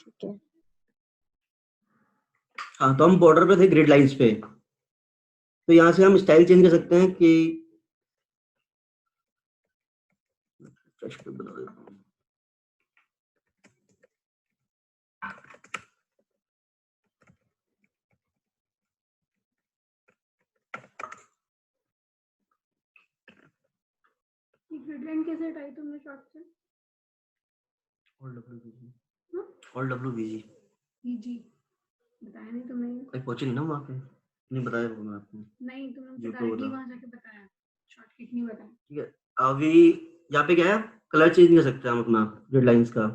ठीक है। हाँ, तो हम बॉर्डर पे थे ग्रिड लाइंस पे, तो यहाँ से हम स्टाइल चेंज कर सकते हैं कि बना देता हूँ। ग्रिड लाइन कैसे हटाई तुमने शॉर्ट से? ऑल डब्ल्यू बीजी जी बताया नहीं तुमने? कहीं पहुंचे नहीं ना वहाँ पे, नहीं बताया मैं आपको। नहीं तुमने मुझे YouTube डायरेक्टली बता। वहां जाके बताया, शॉर्टकट नहीं बताया। ठीक है, अभी यहाँ पे क्या है, कलर चेंज नहीं कर सकते हम अपना ग्रिड लाइंस का।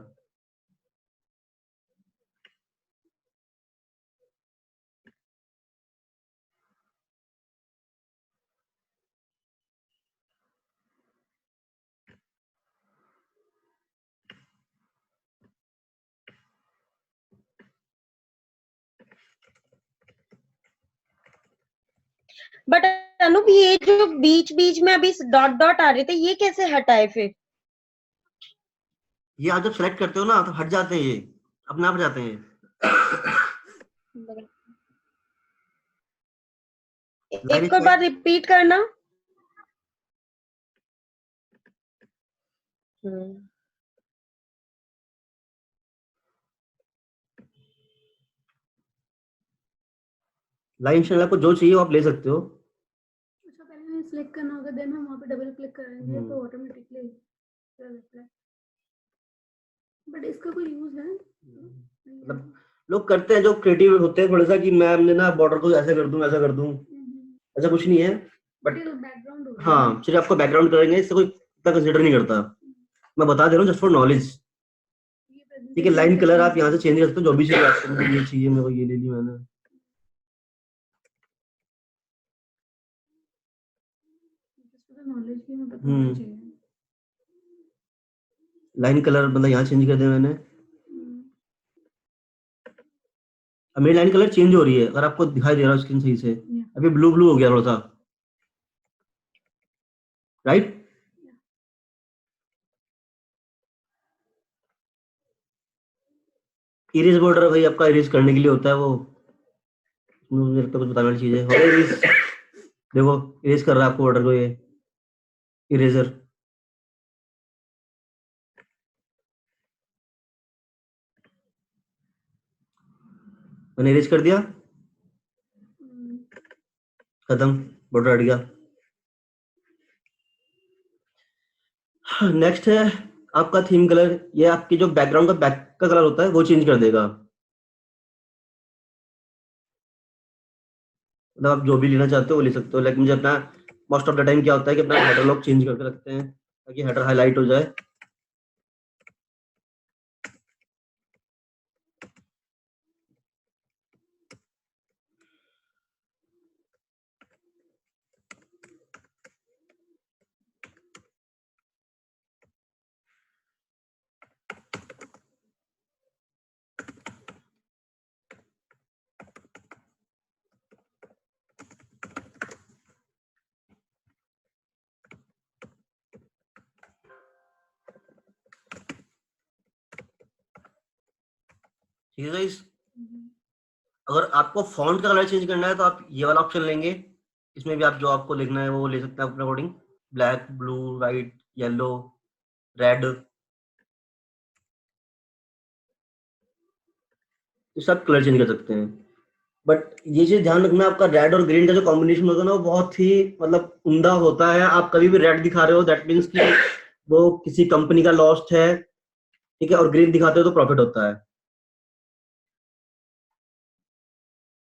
बट अनूप, ये जो बीच बीच में अभी डॉट डॉट आ रहे थे, ये कैसे हटाए फिर? ये आप जब सेलेक्ट करते हो ना तो हट जाते हैं, ये अपने आप जाते हैं। एक और बार रिपीट करना। लाइन स्टाइल आपको जो चाहिए वो आप ले सकते हो। अच्छा पहले सिलेक्ट करना होगा, देन हम वहाँ पे डबल क्लिक करेंगे तो ऑटोमेटिकली बट इसका कोई यूज है? मतलब लोग करते हैं जो क्रिएटिव होते हैं थोड़ा सा कि मैं हमने ना बॉर्डर को ऐसे कर दूं, ऐसा कर दूं, ऐसा कुछ नहीं है। बट बैकग्राउंड हो हाँ, सिर्फ आपको बैकग्राउंड करेंगे, इससे कोई इतना कंसिडर नहीं करता। मैं बता दे रहा हूँ जस्ट फॉर नॉलेज। ठीक है, लाइन कलर आप यहाँ से चेंज कर सकते हो, जो भी चाहिए आपको। मुझे ये चाहिए, मेरे को ये ले ली मैंने। नॉलेज की में पता होना चाहिए। लाइन कलर मतलब यहाँ चेंज कर दिया मैंने। अब मेरी लाइन कलर चेंज हो रही है, अगर आपको दिखाई दे रहा है स्क्रीन सही से, अभी ब्लू ब्लू हो गया थोड़ा सा, राइट। इरेज बॉर्डर भाई आपका इरेज करने के लिए होता है वो, मुझे लगता है कुछ बताने वाली चीज है। इरेज देखो, इरेज कर रहा है आपको बॉर्डर को, ये इरेजर। मैंने इरेज कर दिया, खत्म, बॉर्डर हट गया। नेक्स्ट है आपका थीम कलर। ये आपकी जो बैकग्राउंड का बैक का कलर होता है वो चेंज कर देगा। मतलब आप जो भी लेना चाहते हो वो ले सकते हो। लाइक मुझे अपना मोस्ट ऑफ द टाइम क्या होता है कि अपना हेडर लॉक चेंज करके रखते हैं ताकि हेडर हाईलाइट हो जाए। ठीक है गाइस, अगर आपको फॉन्ट का कलर चेंज करना है तो आप ये वाला ऑप्शन लेंगे। इसमें भी आप जो आपको लिखना है वो ले सकते हैं अपने according. Black, blue, white, yellow, red, ये सब कलर चेंज कर सकते हैं। बट ये चीज ध्यान रखना, आपका रेड और ग्रीन का जो कॉम्बिनेशन होता है ना वो बहुत ही मतलब उम्दा होता है। आप कभी भी रेड दिखा रहे हो दैट मीन्स कि वो किसी कंपनी का लॉस्ट है, ठीक है, और ग्रीन दिखाते हो तो प्रॉफिट होता है।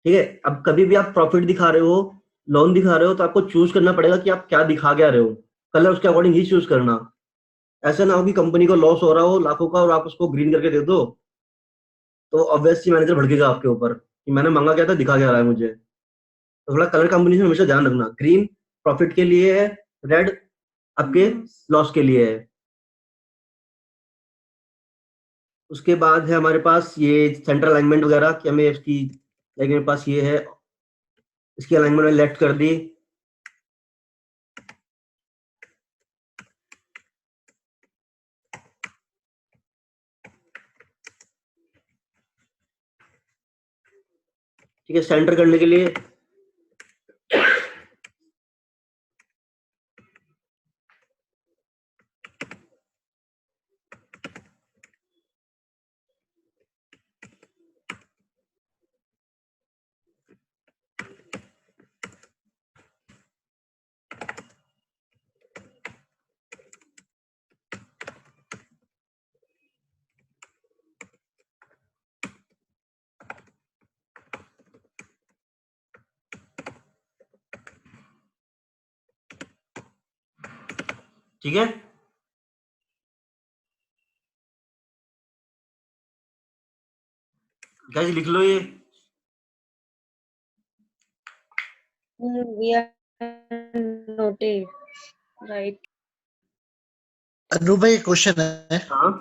ठीक है, अब कभी भी आप प्रॉफिट दिखा रहे हो, लोन दिखा रहे हो, तो आपको चूज करना पड़ेगा कि आप क्या दिखा क्या रहे हो। कलर उसके अकॉर्डिंग ही चूज करना। ऐसा ना हो कि कंपनी को लॉस हो रहा हो लाखों का और आप उसको ग्रीन करके दे दो, तो ऑब्वियसली मैनेजर भड़केगा आपके ऊपर कि मैंने मांगा क्या था, दिखा क्या रहा है मुझे। तो थोड़ा कलर कॉम्बिनेशन हमेशा ध्यान रखना। ग्रीन प्रॉफिट के लिए है, रेड आपके लॉस के लिए है। उसके बाद है हमारे पास ये सेंटर अलाइनमेंट वगैरह कि हमें इसकी, लाइक मेरे पास ये है, इसकी अलाइनमेंट मैंने लेफ्ट कर दी। ठीक है, सेंटर करने के लिए ठीक है, गाइस लिख लो ये। We are noted, right? अनु भाई क्वेश्चन है, हाँ,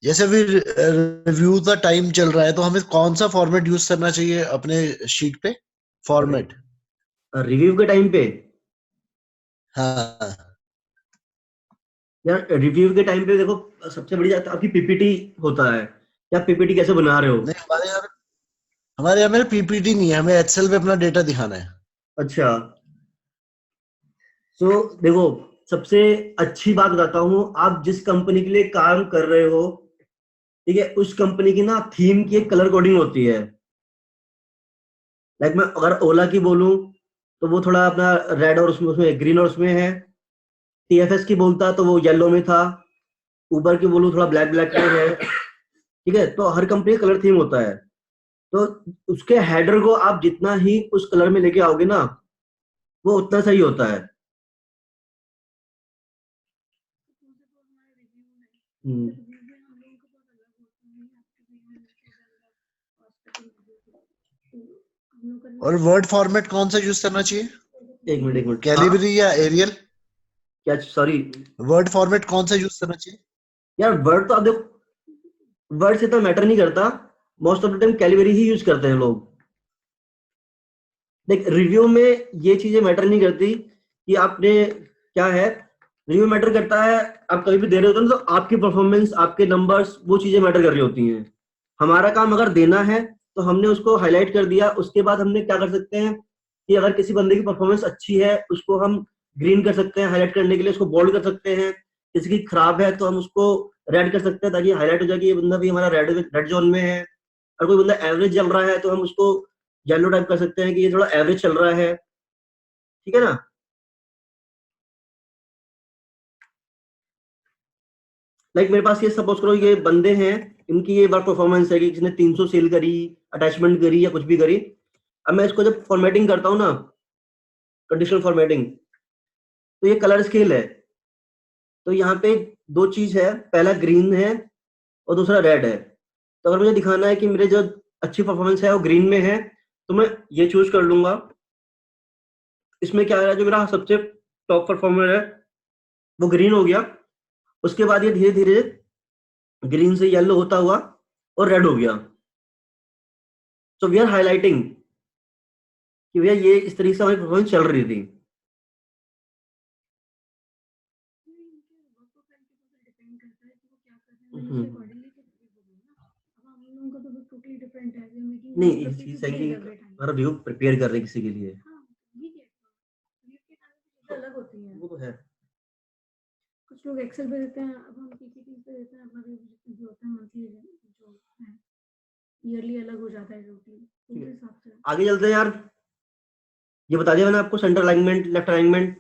जैसे अभी रिव्यू का टाइम चल रहा है तो हमें कौन सा फॉर्मेट यूज करना चाहिए अपने शीट पे? फॉर्मेट? रिव्यू के टाइम पे हाँ यार, रिव्यू के टाइम पे देखो, सबसे बड़ी बात आपकी पीपीटी होता है कि आप पीपीटी कैसे बना रहे हो। नहीं, हमारे यहाँ में पीपीटी नहीं है, हमें एक्सेल पे अपना डेटा दिखाना है। अच्छा, तो देखो, सबसे अच्छी बात बताता हूँ, आप जिस कंपनी के लिए काम कर रहे हो, ठीक है, उस कंपनी की ना थीम की एक कलर कोडिंग होती है। लाइक मैं अगर ओला की बोलूं तो वो थोड़ा अपना रेड और उसमें ग्रीन और उसमें है। टीएफएस की बोलता तो वो येलो में था। उबर की बोलूं थोड़ा ब्लैक ब्लैक में है। ठीक है, तो हर कंपनी का कलर थीम होता है, तो उसके हेडर को आप जितना ही उस कलर में लेके आओगे ना, वो उतना सही होता है। हम्म, और वर्ड फॉर्मेट कौन सा यूज करना चाहिए? एक मिनट हाँ, कैलिबरी या एरियल? क्या, सॉरी वर्ड फॉर्मेट कौन सा यूज करना चाहिए? यार, वर्ड तो आप देखो, वर्ड से इतना मैटर नहीं करता। Most of the time Calibri he use करते हैं लोग। देख, रिव्यू में ये चीजें मैटर नहीं करती कि आपने क्या है। रिव्यू मैटर करता है, आप कभी भी दे रहे होते हो ना, तो आपकी परफॉर्मेंस, आपके नंबर्स, वो चीजें मैटर कर रही होती हैं। हमारा काम अगर देना है तो हमने उसको हाईलाइट कर दिया, उसके बाद हमने क्या कर सकते हैं कि अगर किसी बंदे की परफॉर्मेंस अच्छी है, उसको हम ग्रीन कर सकते हैं हाईलाइट करने के लिए, उसको बोल्ड कर सकते हैं। किसी की खराब है तो हम उसको रेड कर सकते हैं, ताकि हाईलाइट हो जाए कि ये बंदा भी हमारा रेड रेड जोन में है। अगर कोई बंदा एवरेज चल रहा है तो हम उसको येलो टाइप कर सकते हैं कि ये थोड़ा एवरेज चल रहा है। ठीक है ना। लाइक मेरे पास ये सपोज करो, ये बंदे हैं, इनकी ये वर्क परफॉर्मेंस है कि किसी ने 300 सेल करी, अटैचमेंट करी या कुछ भी करी। अब मैं इसको जब फॉर्मेटिंग करता हूँ ना, कंडीशनल फॉर्मेटिंग, तो ये कलर स्केल है। तो यहाँ पे दो चीज है, पहला ग्रीन है और दूसरा रेड है। तो अगर मुझे दिखाना है कि मेरे जो अच्छी परफॉर्मेंस है वो ग्रीन में है, तो मैं ये चूज कर लूंगा। इसमें क्या है, जो मेरा सबसे टॉप परफॉर्मर है वो ग्रीन हो गया। उसके बाद ये धीरे धीरे ग्रीन से येलो होता हुआ और रेड हो गया। सो वी आर हाईलाइटिंग कि भैया ये इस तरीके से हमारी परफॉर्मेंस चल रही थी। नहीं, एक चीज है कि हमारा व्यू प्रिपेयर कर रहे हैं किसी के लिए, अलग होती है। वो तो है। कुछ लोग एक्सेल पे देते हैं, अब हम पीपीटी पे देते हैं, अपना जो होता है मंथली जो है, ईयरली अलग हो जाता है रूटीन, उस हिसाब से। आगे चलते हैं यार। ये बता दिया मैंने आपको, सेंटर अलाइनमेंट, लेफ्ट अलाइनमेंट।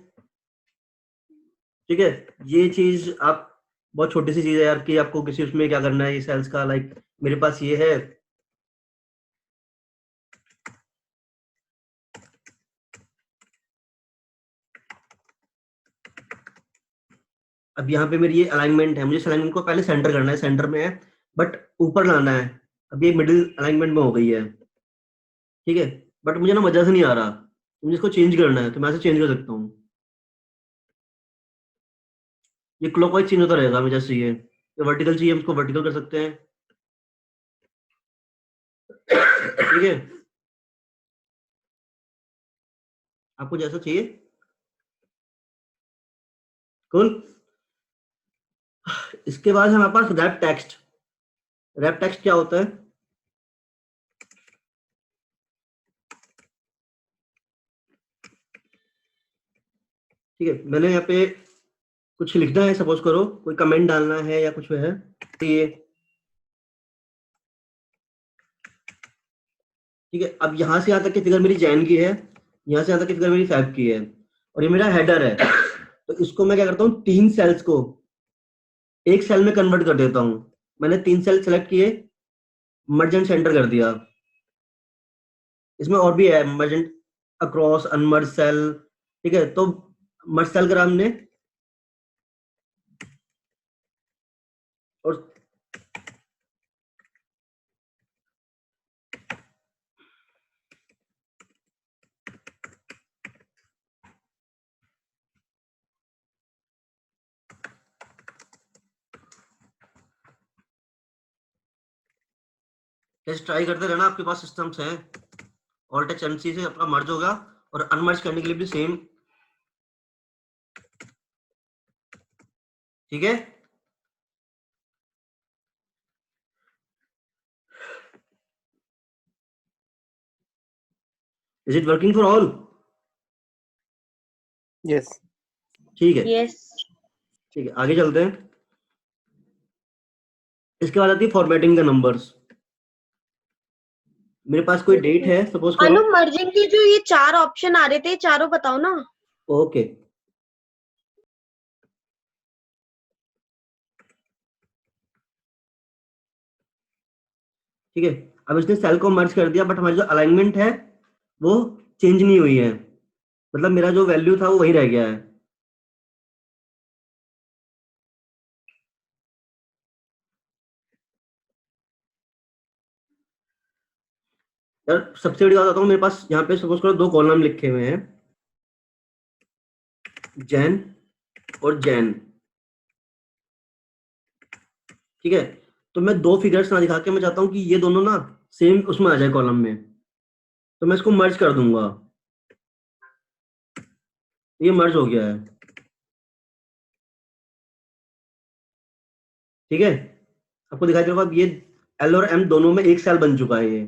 ठीक है, ये चीज आप, बहुत छोटी सी चीज है यार कि आपको किसी उसमें क्या करना है, ये सेल्स का। लाइक मेरे पास ये है, अब यहाँ पे मेरी ये अलाइनमेंट है, मुझे इस अलाइनमेंट को पहले सेंटर करना है, सेंटर में है, बट ऊपर लाना है। अब ये मिडिल अलाइनमेंट में हो गई है। ठीक है, बट मुझे ना मजा से नहीं आ रहा, मुझे इसको चेंज करना है, तो मैं ऐसे चेंज कर सकता हूँ। ये क्लॉकवाइज चेंज होता रहेगा, हमें जैसे चाहिए। ये वर्टिकल चाहिए, हम इसको वर्टिकल कर सकते हैं। ठीक है, आपको जैसा चाहिए। कूल। इसके बाद हमारे पास रैप टेक्स्ट। रैप टेक्स्ट क्या होता है? ठीक है, मैंने यहाँ पे कुछ लिखना है, सपोज करो कोई कमेंट डालना है या कुछ है, तो ये ठीक है। अब यहाँ से यहाँ तक की फिगर मेरी जैन की है, यहाँ से यहाँ तक की फिगर मेरी फैब की है, और ये मेरा हेडर है। तो इसको मैं क्या करता हूँ, 3 सेल्स को एक सेल में कन्वर्ट कर देता हूँ। मैंने 3 सेल सेलेक्ट किए, मर्ज एंड सेंटर कर दिया। इसमें और भी है, merge and across, unmerge cell, ठीक है। तो मर्ज सेल करा हमने, और टेस्ट ट्राई करते रहना, आपके पास सिस्टम्स हैं। ऑल्ट एच एम सी से आपका मर्ज होगा, और अनमर्ज करने के लिए भी सेम, ठीक है। Is it working for all? Yes. ठीक है, यस। ठीक है, आगे चलते हैं। इसके बाद आती है फॉर्मेटिंग का नंबर्स। मेरे पास कोई डेट है, सपोज करो। अनु, मर्जिंग के जो ये 4 ऑप्शन आ रहे थे, चारों बताओ ना। ओके, ठीक है। अब इसने सेल को मर्ज कर दिया, बट हमारी जो अलाइनमेंट है वो चेंज नहीं हुई है, मतलब मेरा जो वैल्यू था वो वही रह गया है। यार सबसे बड़ी बात आता हूँ, मेरे पास यहाँ पे सपोज करो 2 कॉलम लिखे हुए हैं, जैन और जैन, ठीक है। तो मैं 2 फिगर्स ना दिखा के मैं चाहता हूँ कि ये दोनों ना सेम उसमें आ जाए कॉलम में, तो मैं इसको मर्ज कर दूंगा। ये मर्ज हो गया है, ठीक है। आपको दिखाई दे रहा होगा, अब ये एल और एम दोनों में एक सेल बन चुका है ये।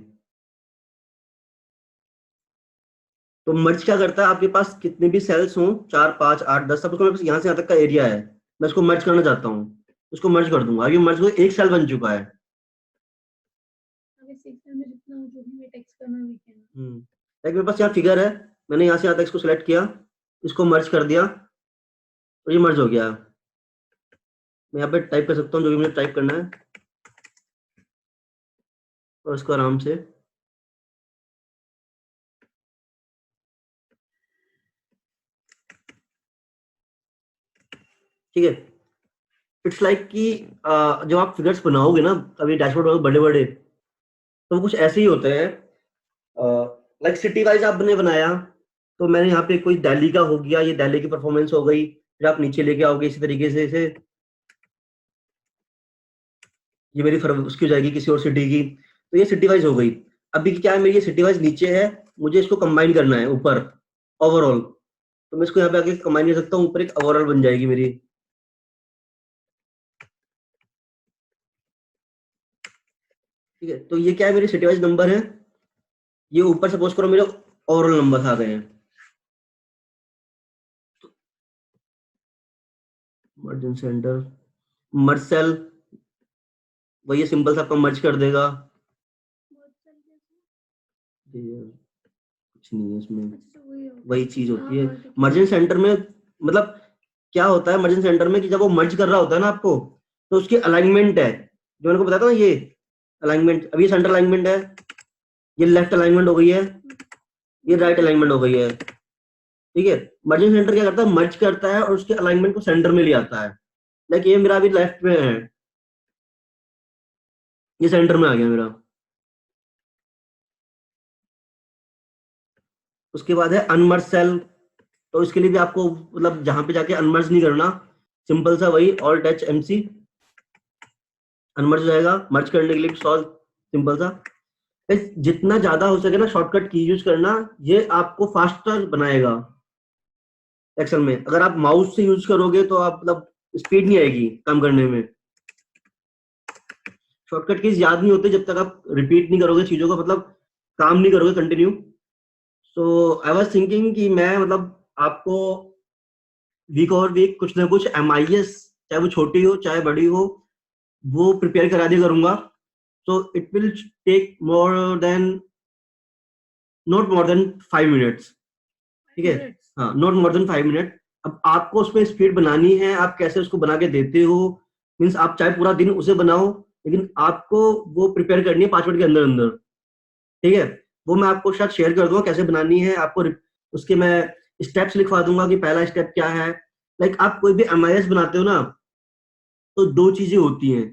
तो मर्ज क्या करता है, आपके पास कितने भी सेल्स हों, 4 5 8 10, सब मेरे पास यहाँ से यहाँ तक का एरिया है, मैं इसको मर्ज करना चाहता हूँ, इसको मर्ज कर दूंगा। ये मर्ज हो एक सेल बन चुका है। आगे 6 में जितना जो भी मैं टेक्स्ट करना है वीकेंड। लाइक मेरे पास यहाँ फिगर है, मैंने यहाँ से यहाँ तक इसको सिलेक्ट किया, इसको मर्ज कर दिया, और ये मर्ज हो गया। मैं यहाँ पे टाइप कर सकता हूँ जो भी मुझे टाइप करना है, और इसको आराम से, ठीक है। इट्स लाइक कि जब आप फिगर्स बनाओगे ना, अभी डैशबोर्ड बनाओगे बड़े बड़े, तो वो कुछ ऐसे ही होते हैं। लाइक सिटी वाइज आपने बनाया, तो मैंने यहाँ पे कोई दिल्ली का हो गया, ये दिल्ली की परफॉर्मेंस हो गई, फिर आप नीचे लेके आओगे इसी तरीके से, इसे ये मेरी उसकी हो जाएगी किसी और सिटी की, तो ये सिटी वाइज हो गई। अभी क्या है, मेरी ये सिटी वाइज नीचे है, मुझे इसको कंबाइन करना है ऊपर ओवरऑल, तो मैं इसको यहाँ पे आगे कंबाइन कर सकता हूँ, ऊपर एक ओवरऑल बन जाएगी मेरी। ठीक है, तो ये क्या है, मेरे सिटी वाइज नंबर है, ये ऊपर सपोज करो मेरे ओवरऑल नंबर आ गए हैं। मर्ज सेंटर, मर्ज सेल, वही सिंपल सा आपका मर्ज कर देगा। कुछ नहीं है इसमें, वही चीज होती है मर्ज सेंटर में। मतलब क्या होता है मर्ज सेंटर में, कि जब वो मर्ज कर रहा होता है ना आपको, तो उसकी अलाइनमेंट है, जो मैंने को बताया था ना, ये अलाइनमेंट, अभी सेंटर अलाइनमेंट है, ये लेफ्ट अलाइनमेंट हो गई है, ये राइट अलाइनमेंट हो गई है, ठीक है। मर्जिंग सेंटर क्या करता है, मर्ज करता है और उसके अलाइनमेंट को सेंटर में ले आता है। लाइक ये मेरा अभी लेफ्ट में है, ये सेंटर में आ गया मेरा। उसके बाद है अनमर्ज सेल, तो इसके लिए भी आपको मतलब जहां पे जाके अनमर्ज नहीं करना, सिंपल सा वही alt H M C, unmerge हो जाएगा। मर्ज करने के लिए सॉल्व, सिंपल सा। जितना ज्यादा हो सके ना शॉर्टकट की यूज करना, ये आपको फास्टर बनाएगा एक्सेल में। अगर आप माउस से यूज करोगे तो आप मतलब स्पीड नहीं आएगी काम करने में। शॉर्टकट कीज याद नहीं होते जब तक आप रिपीट नहीं करोगे चीजों को, मतलब काम नहीं करोगे continue. So I was thinking कि मैं मतलब आपको वीक और वीक कुछ ना कुछ MIS, चाहे वो छोटी हो चाहे बड़ी हो, वो प्रिपेयर करा दिया करूंगा. So it will take not more than 5 minutes. ठीक है, हाँ, नॉट मोर देन 5 मिनट. अब आपको उसमें स्पीड बनानी है, आप कैसे उसको बना के देते हो, मीन्स आप चाहे पूरा दिन उसे बनाओ, लेकिन आपको वो प्रिपेयर करनी है 5 मिनट के अंदर अंदर. ठीक है, वो मैं आपको शायद शेयर कर दूंगा कैसे बनानी है आपको. उसके मैं स्टेप्स लिखवा दूंगा कि पहला स्टेप क्या है. लाइक आप कोई भी MIS बनाते हो ना, तो 2 चीजें होती हैं.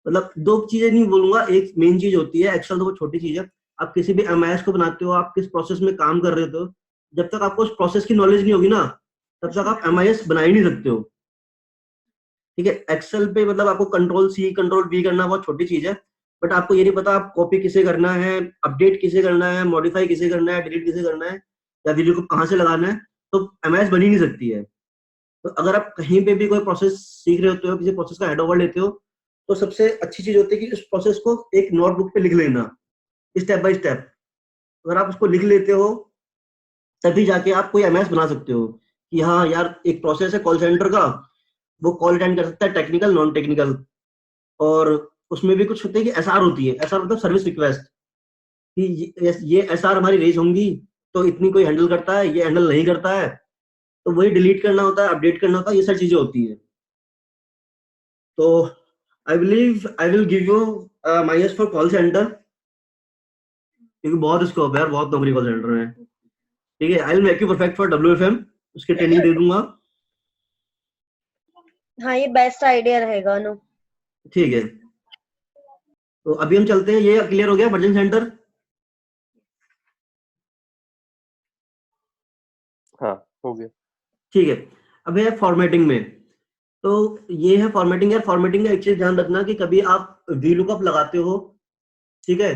मतलब 2 चीजें नहीं बोलूंगा, एक मेन चीज होती है. एक्सेल तो वो छोटी चीज है. आप किसी भी MIS को बनाते हो, आप किस प्रोसेस में काम कर रहे हो, जब तक आपको उस प्रोसेस की नॉलेज नहीं होगी ना, तब तक आप MIS बना ही नहीं सकते हो. ठीक है, एक्सेल पे मतलब आपको Ctrl+C Ctrl+V करना बहुत छोटी चीज है, बट आपको ये नहीं पता आप कॉपी किसे करना है, अपडेट किसे करना है, मॉडिफाई किसे करना है, डिलीट किसे करना है, या वीडियो को कहाँ से लगाना है, तो MIS बन ही नहीं सकती है. तो अगर आप कहीं पे भी कोई प्रोसेस सीख रहे होते हो, किसी प्रोसेस का हेड ओवर लेते हो, तो सबसे अच्छी चीज होती है कि उस प्रोसेस को एक नोटबुक पे लिख लेना, स्टेप बाय स्टेप. अगर आप उसको लिख लेते हो, तभी जाके आप कोई MIS बना सकते हो कि हाँ यार, एक प्रोसेस है कॉल सेंटर का, वो कॉल अटेंड कर सकता है, टेक्निकल नॉन टेक्निकल. और उसमें भी कुछ होते हैं कि SR होती है. SR मतलब सर्विस रिक्वेस्ट, कि ये SR हमारी रेज होंगी, तो इतनी कोई हैंडल करता है, ये हैंडल नहीं करता है, तो वही डिलीट करना होता है, अपडेट करना होता है, ये सारी चीजें होती है. तो I believe I will give you MIS for call centre, क्योंकि बहुत स्कोप है यार, बहुत नौकरी कॉल सेंटर में. ठीक है, I will make you perfect for WFM, उसकी ट्रेनिंग दे दूंगा. हाँ, ये बेस्ट आइडिया रहेगा अनु. ठीक है, तो अभी हम चलते हैं. ये क्लियर हो गया वर्जन सेंटर? हाँ, हो गया. ठीक है, अब है फॉर्मेटिंग में. तो ये है फॉर्मेटिंग. यार फॉर्मेटिंग का एक चीज ध्यान रखना कि कभी आप VLOOKUP लगाते हो, ठीक है,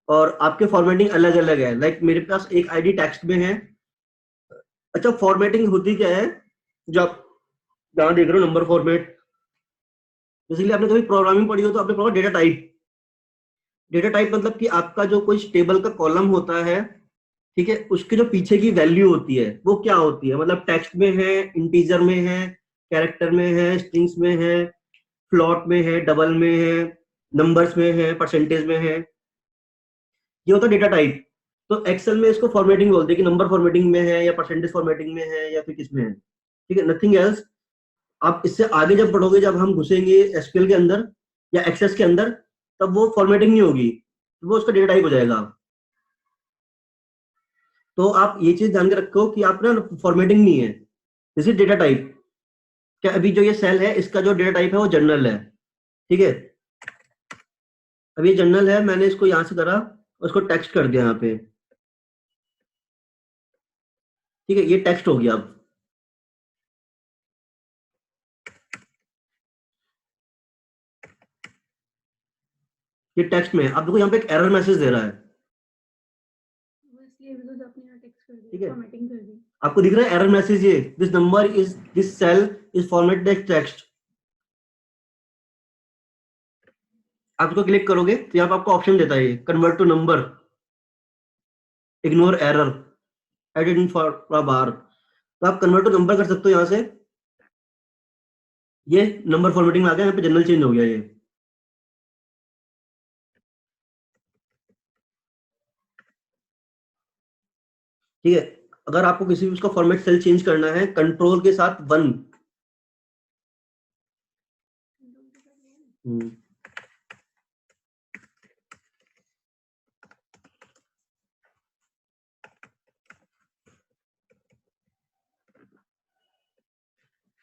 और आपके फॉर्मेटिंग अलग अलग है. लाइक मेरे पास एक आईडी टेक्स्ट में है. अच्छा, फॉर्मेटिंग होती क्या है, जो आप जहां देख रहे हो नंबर फॉर्मेट, इसलिए आपने कभी प्रोग्रामिंग पढ़ी हो तो आपने पढ़ा डेटा टाइप. डेटा टाइप मतलब कि आपका जो कोई टेबल का कॉलम होता है, ठीक है, उसके जो पीछे की वैल्यू होती है वो क्या होती है. मतलब टेक्स्ट में है, इंटीजर में है, कैरेक्टर में है, स्ट्रिंग्स में है, फ्लॉट में है, डबल में है, नंबर्स में है, परसेंटेज में है. ये होता है डेटा टाइप. तो एक्सेल में इसको फॉर्मेटिंग बोलते हैं कि नंबर फॉर्मेटिंग में है, या परसेंटेज फॉर्मेटिंग में है, या फिर किस में है. ठीक है, नथिंग एल्स. आप इससे आगे जब बढ़ोगे, जब हम घुसेंगे SQL के अंदर या एक्सेस के अंदर, तब वो फॉर्मेटिंग नहीं होगी, वो उसका डेटा टाइप हो जाएगा. तो आप ये चीज ध्यान के रखो कि आप ना फॉर्मेटिंग नहीं है, दिस इज डेटा टाइप. क्या अभी जो ये सेल है, इसका जो डेटा टाइप है वो जनरल है. ठीक है, अभी ये जनरल है, मैंने इसको यहां से करा, उसको टेक्स्ट कर दिया यहाँ पे. ठीक है, ये टेक्स्ट हो गया. अब ये टेक्स्ट में अब देखो यहाँ पे एक एरर मैसेज दे रहा है. इसलिए बिकॉज़ आपने यहाँ टेक्स्ट कर ठीक दिया, है, फॉर्मेटिंग कर दी. आपको दिख रहा है एरर मैसेज, ये this number is this cell is formatted as text. आप इसको क्लिक करोगे तो यहाँ पे आपको ऑप्शन देता है convert to number, ignore error, edit in for bar. तो आप कन्वर्ट टू नंबर कर सकते हो यहाँ से. ये नंबर फॉर्मेटिंग में आ गया, यहाँ पे जनरल चेंज हो गया ये. ठीक है, अगर आपको किसी भी उसका फॉर्मेट सेल चेंज करना है, कंट्रोल के साथ 1.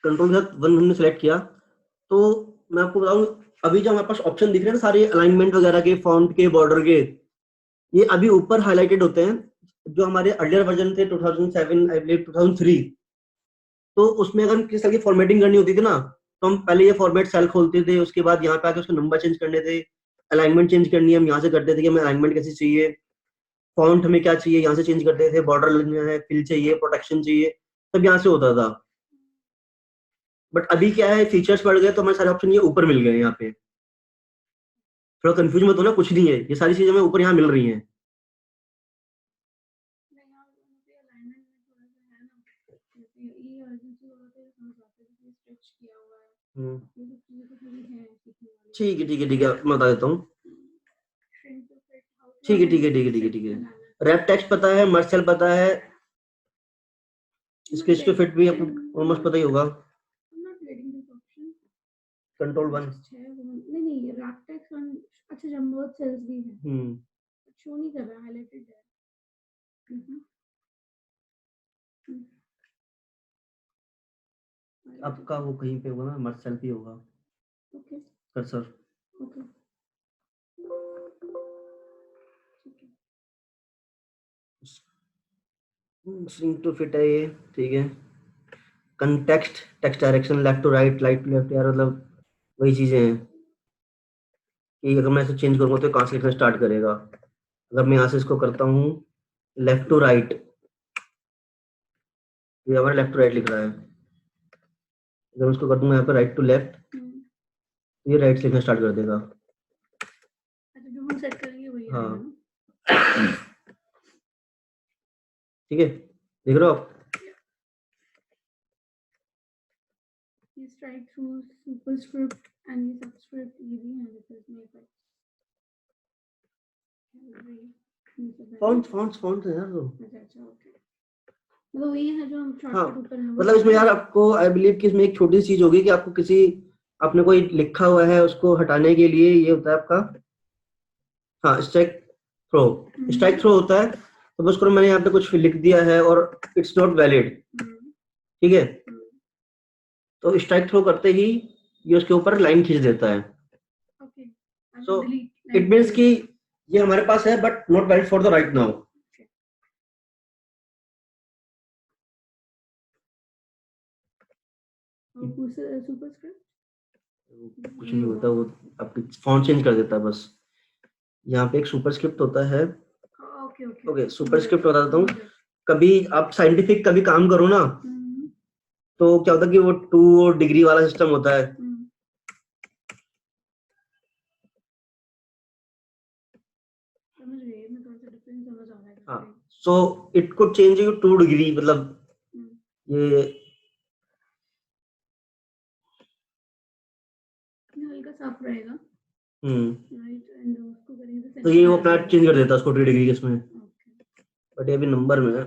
कंट्रोल के साथ 1 हमने सेलेक्ट किया. तो मैं आपको बताऊं, अभी जो हमारे पास ऑप्शन दिख रहे हैं ना सारे अलाइनमेंट वगैरह के, फॉन्ट के, बॉर्डर के, ये अभी ऊपर हाईलाइटेड होते हैं. जो हमारे अर्लियर वर्जन थे 2007 आई बिलीव 2003, तो उसमें अगर किस तरह की फॉर्मेटिंग करनी होती थी ना, तो हम पहले ये फॉर्मेट सेल खोलते थे, उसके बाद यहाँ पे आके उसके नंबर चेंज करने थे, अलाइनमेंट चेंज करनी है, हम यहाँ से करते थे कि हमें अलाइनमेंट कैसी चाहिए, फॉन्ट हमें क्या चाहिए, यहाँ से चेंज करते थे, बॉर्डर लेना है, फिल चाहिए, प्रोटेक्शन चाहिए, सब यहाँ से होता था. बट अभी क्या है, फीचर्स बढ़ गए तो हमारे सारे ऑप्शन ये ऊपर मिल गए. यहाँ पे थोड़ा कंफ्यूज मत होना, कुछ नहीं है, ये सारी चीजें हमें ऊपर यहाँ मिल रही हैं. नहीं, यहाँ पे अलाइनमेंट में थोड़ा सा है ना, जैसे ये अर्जेंसी वाला मैच किया हुआ है, हम्म, ये सब चीजें तो सभी हैं सीखने वाली। ठीक है ठीक है ठीक है, मैं बता देता हूँ। Shrink to fit, how to ठीक है ठीक है identify ठीक है ठीक है fit ठीक है, analysis. रैप टेक्स्ट पता है, मर्सल पता है, I'm not sketch to fit भी आपको getting, ऑलमोस्ट पता ही होगा। I'm not getting this option. Control 1। Just है वो, नहीं रैप टेक्स्ट वन, अच्छा जम्बो सेल्स भी है, शो नहीं कर रहा, हाईलाइटेड है। हम्म, हम्म, आपका वो कहीं पे होगा ना, मर्सल भी होगा ओके कर्सर। ओके ठीक है। स्ट्रिंग टू फिट है ये, ठीक है। Context, text direction, left to right, right to left, यार मतलब वही चीजें हैं कि अगर मैं इसे चेंज करूंगा तो कहाँ से लिखना स्टार्ट करेगा। अगर मैं यहाँ से इसको करता हूँ लेफ्ट टू राइट, ये हमारा लेफ्ट टू राइट लिख रहा है। अगर मैं इसको कर दूंगा यहाँ पे राइट टू लेफ्ट, तो ये राइट से लिखना स्टार्ट कर देगा। अच्छा जो हम सेट करेंगे वही हाँ। आएगा ना। ठीक है, देख रहे हो आप? ये स्ट्राइक थ्रू सुपरस्क्रिप्ट एंड ये सबस्क्रिप्ट ये भी है बिकॉज़ में फॉन्ट्स है यार तो। अच्छा ओके, मतलब वही है जो हम हाँ, शॉर्टकट ऊपर में मतलब इसमें यार आपको आई बिलीव कि इसमें एक छोटी सी चीज होगी कि आपको किसी, आपने कोई लिखा हुआ है उसको हटाने के लिए ये होता है आपका, हाँ, स्ट्राइक थ्रो। स्ट्राइक थ्रो होता है, तो बस करो मैंने यहाँ पे कुछ लिख दिया है और इट्स नॉट वैलिड, ठीक है, तो स्ट्राइक थ्रो करते ही ये उसके ऊपर लाइन खींच देता है। ओके सो इट मीन्स कि ये हमारे पास है but not valid for the right now. Superscript कुछ नहीं होता, वो आपकी फॉन्ट चेंज कर देता है बस। यहाँ पे एक सुपरस्क्रिप्ट होता है। ओके ओके, सुपरस्क्रिप्ट बता देता हूँ। कभी आप साइंटिफिक कभी काम करो ना, तो क्या होता है कि वो 2 डिग्री वाला सिस्टम होता है। समझ गए, मैं थोड़ा सा डिफरेंस समझ आ रहा है। हाँ, so it could change you 2 degree, मतलब ये हल्का साफ रहेगा, राइट, एंड उसको करेंगे तो ये वो अपना चेंज कर देता है उसको 2 डिग्री के इसमें, ओके बट ये अभी नंबर में है।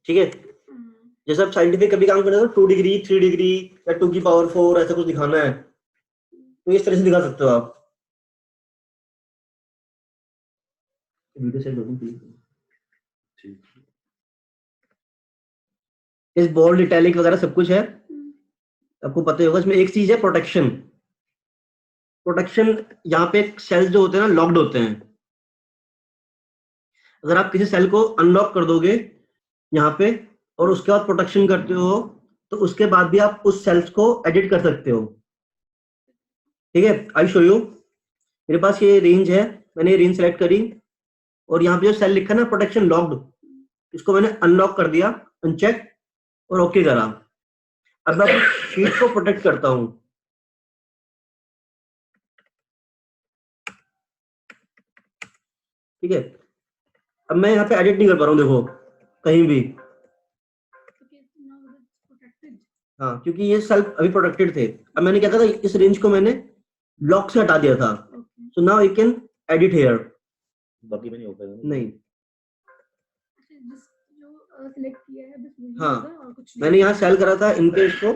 ठीक है, जैसे आप साइंटिफिक कभी काम करते हो 2 डिग्री 3 डिग्री या 2 की पावर 4 ऐसा कुछ दिखाना है, तो इस तरह से दिखा सकते हो आप। वीडियो सेंड करूँ प्लीज। ठीक, इस बोल्ड इटैलिक वगैरह सब कुछ है, आपको पता ही होगा। इसमें एक चीज है प्रोटेक्शन। प्रोटेक्शन यहाँ पे सेल्स जो होते हैं ना लॉक्ड होते हैं, अगर आप किसी सेल को अनलॉक कर दोगे यहाँ पे और उसके बाद प्रोटेक्शन करते हो, तो उसके बाद भी आप उस सेल्स को एडिट कर सकते हो। ठीक है, आई शो यू। मेरे पास ये रेंज है, मैंने ये रेंज सेलेक्ट करी और यहाँ पे जो सेल लिखा है ना प्रोटेक्शन लॉक्ड, इसको मैंने अनलॉक कर दिया, अनचेक और ओके करा। अब मैं अपनी शीट को प्रोटेक्ट करता हूँ। ठीक है, अब मैं यहाँ पे एडिट नहीं कर पा रहा हूँ, देखो कहीं भी। हाँ, क्योंकि ये सेल्फ अभी प्रोटेक्टेड थे। अब मैंने क्या करा, इस रेंज को मैंने लॉक से हटा दिया था, so now you can edit here. बाकी में नहीं हो पाएगा ना? नहीं, जो सिलेक्ट किया है बस वही हाँ, होगा और कुछ नहीं। मैंने यहाँ सेल करा था इन पे इसको,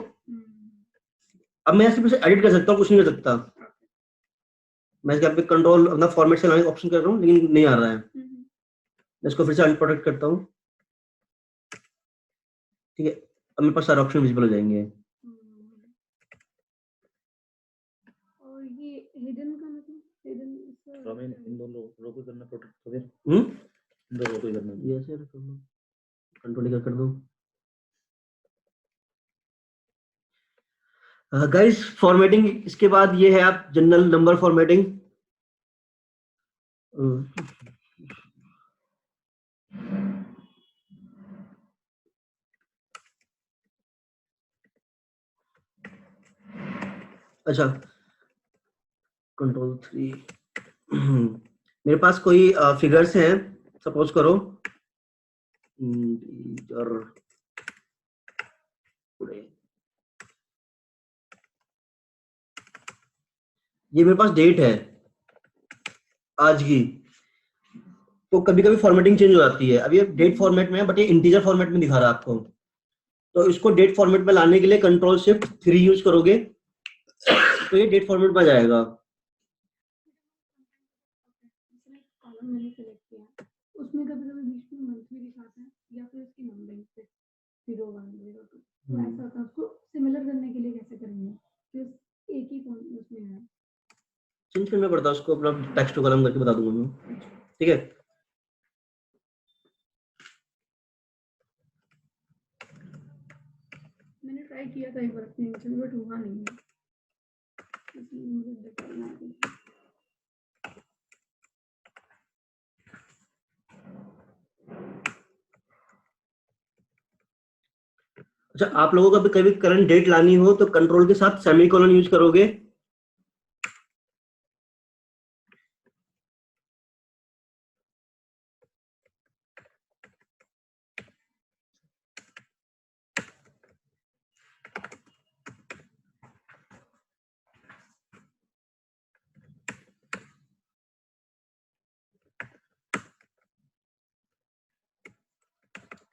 अब मैं सिर्फ एडिट कर सकता हूँ, कुछ नहीं कर सकता। मैं यहाँ पे कंट्रोल अपना फॉर्मेट से लाने का ऑप्शन कर रहा हूँ लेकिन नहीं आ रहा है। मैं इसको फिर से अनप्रोटेक्ट करता हूँ। ठीक है, अब मेरे पास सारे ऑप्शन विजिबल हो जाएंगे। और ये हिडन का मतलब हिडन रमेन इन दोनों रो को करना प्रोटेक्ट तो फिर इन दोनों को ही करना। ये ऐसे कर दो, कंट्रोल कर दो। गाइस, फॉर्मेटिंग इसके बाद ये है आप जनरल नंबर फॉर्मेटिंग। अच्छा, कंट्रोल 3 मेरे पास कोई फिगर्स हैं, सपोज करो और ये मेरे पास डेट है आज की, तो कभी कभी फॉर्मेटिंग चेंज हो जाती है। अब ये डेट फॉर्मेट में है बट ये इंटीजर फॉर्मेट में दिखा रहा है आपको, तो इसको डेट फॉर्मेट में लाने के लिए कंट्रोल शिफ्ट 3 यूज करोगे तो ये डेट फॉर्मेट में आ जाएगा। कॉलम मैंने सेलेक्ट किया, उसमें कभी कभी बीच में मंथ भी दिखाता है या फिर उसकी नंबरिंग पे 01 02, तो ऐसा होता है। उसको सिमिलर करने के लिए कैसे करेंगे फिर एक ही उसमें है? चेंज करना पड़ता है उसको, अपना टेक्स्ट टू कॉलम करके बता दूंगा मैं, ठीक है। मैंने ट्राई किया था एक बार अपने इंजन बट हुआ नहीं है, इसलिए मुझे दिक्कत आ रही है। अच्छा, आप लोगों को भी कभी करंट डेट लानी हो तो कंट्रोल के साथ सेमीकोलन यूज करोगे।